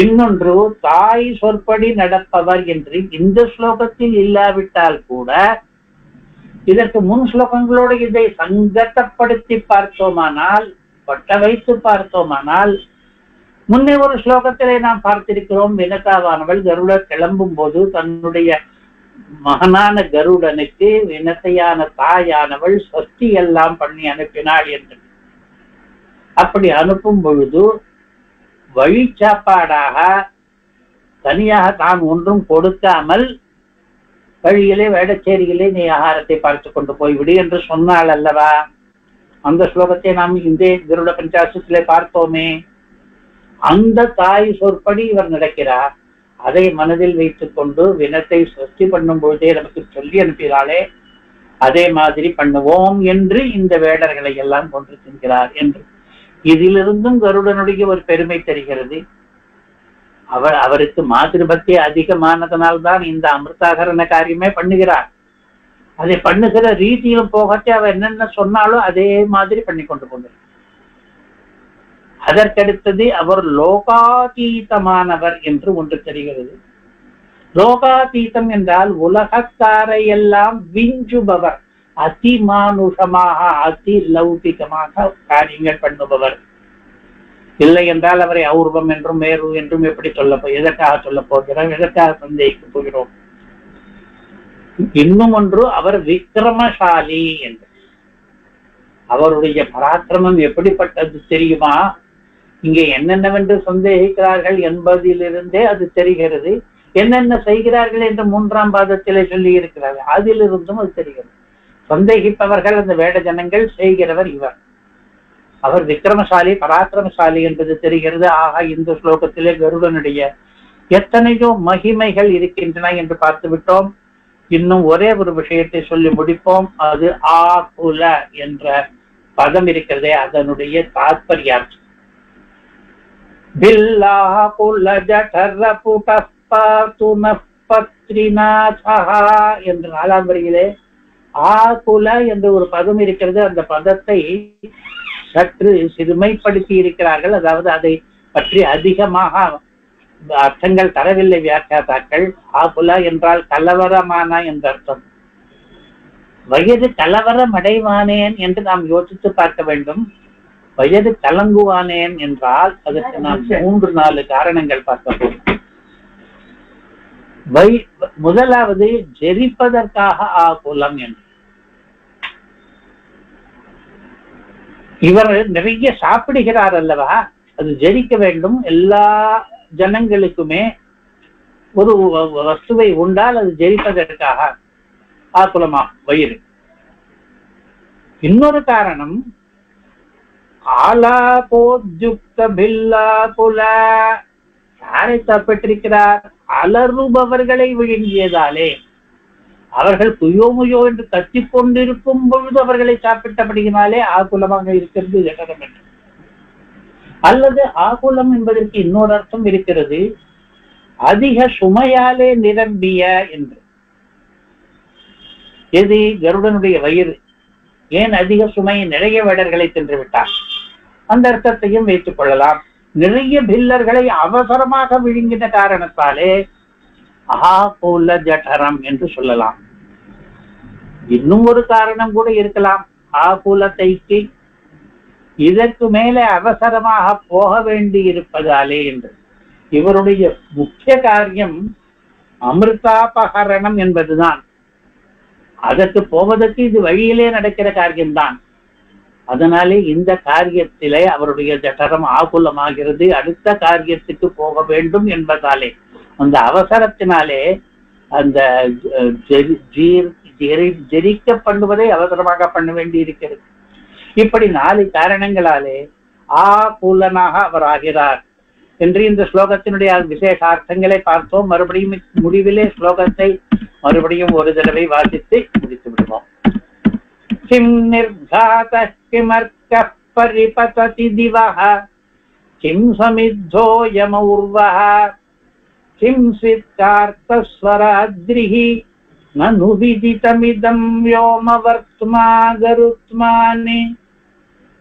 இன்னொன்று தாய் சொற்படி நடப்பவர் என்று இந்த ஸ்லோகத்தில் இல்லாவிட்டால் கூட இதற்கு முன் ஸ்லோகங்களோடு இதை சங்கத்தப்படுத்தி பார்த்தோமானால், பட்ட வைத்து பார்த்தோமானால், முன்னே ஒரு ஸ்லோகத்திலே நாம் பார்த்திருக்கிறோம், வினதாவானவள் கருடர் கிளம்பும் போது தன்னுடைய மகனான கருடனுக்கு வினத்தையான தாயானவள் சஷ்டி எல்லாம் பண்ணி அனுப்பினாள் என்று. அப்படி அனுப்பும் பொழுது வழி சாப்பாடாக தனியாக தான் ஒன்றும் கொடுக்காமல் வழியிலே வேடச்சேரியிலே நீ ஆகாரத்தை பார்த்து கொண்டு போய்விடு என்று சொன்னாள் அல்லவா? அந்த ஸ்லோகத்தை நாம் இந்த கருட பஞ்சாசத்திலே பார்த்தோமே. அந்த தாய் சொற்படி இவர் நடக்கிறார். அதை மனதில் வைத்துக் கொண்டு வினத்தை சஷ்டி பண்ணும் பொழுதே நமக்கு சொல்லி அனுப்பினாலே அதே மாதிரி பண்ணுவோம் என்று இந்த வேடர்களை எல்லாம் கொண்டு செல்கிறார் என்று. இதிலிருந்தும் கருடனுடைய ஒரு பெருமை தெரிகிறது. அவருக்கு மாதிருபக்தி அதிகமானதனால்தான் இந்த அமிர்தாகரண காரியமே பண்ணுகிறார். அதை பண்ணுகிற ரீதியிலும் போகட்டே அவர் என்னென்ன சொன்னாலும் அதே மாதிரி பண்ணி கொண்டு போகிறார். அதற்கடுத்தது அவர் லோகாதீதமானவர் என்று ஒன்று தெரிகிறது. லோகாதீதம் என்றால் உலகத்தாரை எல்லாம் விஞ்சுபவர், அதிமானுஷமாக அதி லௌகிகமாக காரியங்கள் பண்ணுபவர். இல்லை என்றால் அவரை அவுர்வம் என்றும் மேரு என்றும் எப்படி எதற்காக சொல்ல போகிறோம், எதற்காக சந்தேகிக்க போகிறோம்? இன்னும் ஒன்று, அவர் விக்ரமசாலி என்று. அவருடைய பராக்கிரமம் எப்படிப்பட்டது தெரியுமா? இங்கே என்னென்னவென்று சந்தேகிக்கிறார்கள் என்பதிலிருந்தே அது தெரிகிறது. என்னென்ன செய்கிறார்கள் என்று 3ஆம் பாதத்திலே சொல்லி இருக்கிறார்கள், அதிலிருந்தும் அது தெரிகிறது. சந்தேகிப்பவர்கள் அந்த வேட ஜனங்கள், செய்கிறவர் இவர். அவர் விக்ரமசாலி பராக்கிரமசாலி என்பது தெரிகிறது. ஆக இந்த ஸ்லோகத்திலே கருடனுடைய எத்தனையோ மகிமைகள் இருக்கின்றன என்று பார்த்து விட்டோம். இன்னும் ஒரே ஒரு விஷயத்தை சொல்லி முடிப்போம். அது ஆகுல என்ற பதம் இருக்கிறதே, அதனுடைய தாத்பர்யார்த்தம். என்று 4ஆம் வரியிலே ஆகுல என்ற ஒரு பதம் இருக்கிறது. அந்த பதத்தை சற்று சிறுமைப்படுத்தி இருக்கிறார்கள். அதாவது அதை பற்றி அதிகமாக அர்த்தங்கள் தரவில்லை வியாக்கியாதாக்கள். ஆகுல என்றால் கலவரமான என்ற அர்த்தம். வயது கலவரம் அடைவானேன் என்று நாம் யோசித்து பார்க்க வேண்டும். வயது கலங்குவானேன் என்றால் அதற்கு நாம் 3-4 காரணங்கள் பார்க்க போகிறோம். முதலாவது, ஜெரிப்பதற்காக ஆகுலம் என்று. இவர் நிறைய சாப்பிடுகிறார் அல்லவா, அது ஜெரிக்க வேண்டும். எல்லா ஜனங்களுக்குமே ஒரு வஸ்துவை உண்டால் அது ஜெரிப்பதற்காக ஆகுலமா வயிறு. இன்னொரு காரணம், ஆலாபோத்யுக்த பில்லாகுல, யாரை சாப்பிட்டிருக்கிறார்? அலறுபவர்களை விழுங்கியதாலே. அவர்கள் குயோ முயோ என்று கத்திக் கொண்டிருக்கும் பொழுது அவர்களை சாப்பிட்டபடியினாலே ஆகுலமாக இருக்கிறது ஜடரம் என்று. அல்லது ஆகுலம் என்பதற்கு இன்னொரு அர்த்தம் இருக்கிறது, அதிக சுமையாலே நிரம்பிய என்று. எது? கருடனுடைய வயிறு. ஏன் அதிக சுமை? நிறைய வேடர்களை தின்று விட்டார். அந்த அர்த்தத்தையும் வைத்துக் கொள்ளலாம். நிறைய பில்லர்களை அவசரமாக விழுங்கின காரணத்தாலே ஆகுல ஜடரம் என்று சொல்லலாம். இன்னும் ஒரு காரணம் கூட இருக்கலாம், ஆகுலத்தைக்கு இதற்கு மேலே அவசரமாக போக வேண்டி இருப்பதாலே என்று. இவருடைய முக்கிய காரியம் அமிர்தாபகரணம் என்பதுதான். அதற்கு போவதற்கு இது வழியிலே நடக்கிற காரியம்தான். அதனாலே இந்த காரியத்திலே அவருடைய ஜடரம் ஆகுலமாகிறது. அடுத்த காரியத்துக்கு போக வேண்டும் என்பதாலே, அந்த அவசரத்தினாலே அந்த ஜெரிக்க பண்ணுவதை அவசரமாக பண்ண வேண்டி இருக்கிறது. இப்படி 4 காரணங்களாலே ஆகுலனாக அவர் ஆகிறார் என்று இந்த ஸ்லோகத்தினுடைய விசேஷ அர்த்தங்களை பார்த்தோம். மறுபடியும் முடிவிலே ஸ்லோகத்தை மறுபடியும் ஒரு தடவை வாசித்து முடித்து விடுவோம். கிம் நிர்காத கிமர்க்க பரிபததி திவஹ கிம் சமித்தோ யமௌர்வஹ கிம் சித்தார்த்தஸ்வராத்ரிஹி ननु विदितमिदं व्योमवर्त्मा गरुत्मानि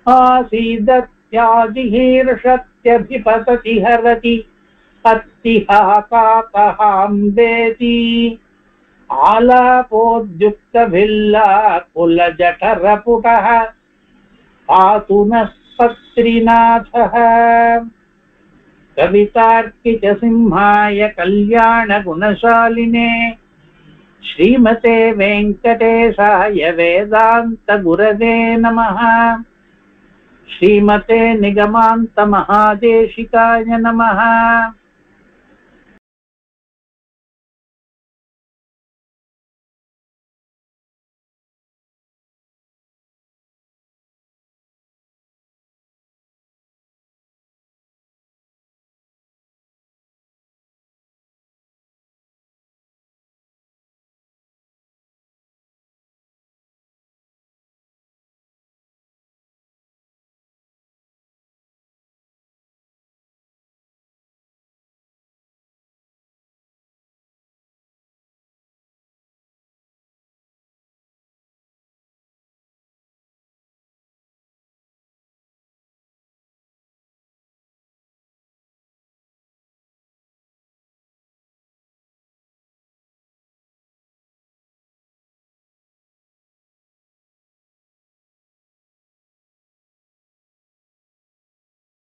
आसीदत्यादिहीर्षत्यभिपतति हरति अत्तिहाकाकहाम्बेति आलापोद्युक्तभिल्ला कुलजठरपुटः पातु नः पत्रिनाथः। कवितार्किक सिंहाय कल्याण गुणशालिने श्रीमते वेंकटेशाय वेदांत गुरवे नमः। श्रीमते निगमांत महादेशिकाय नमः।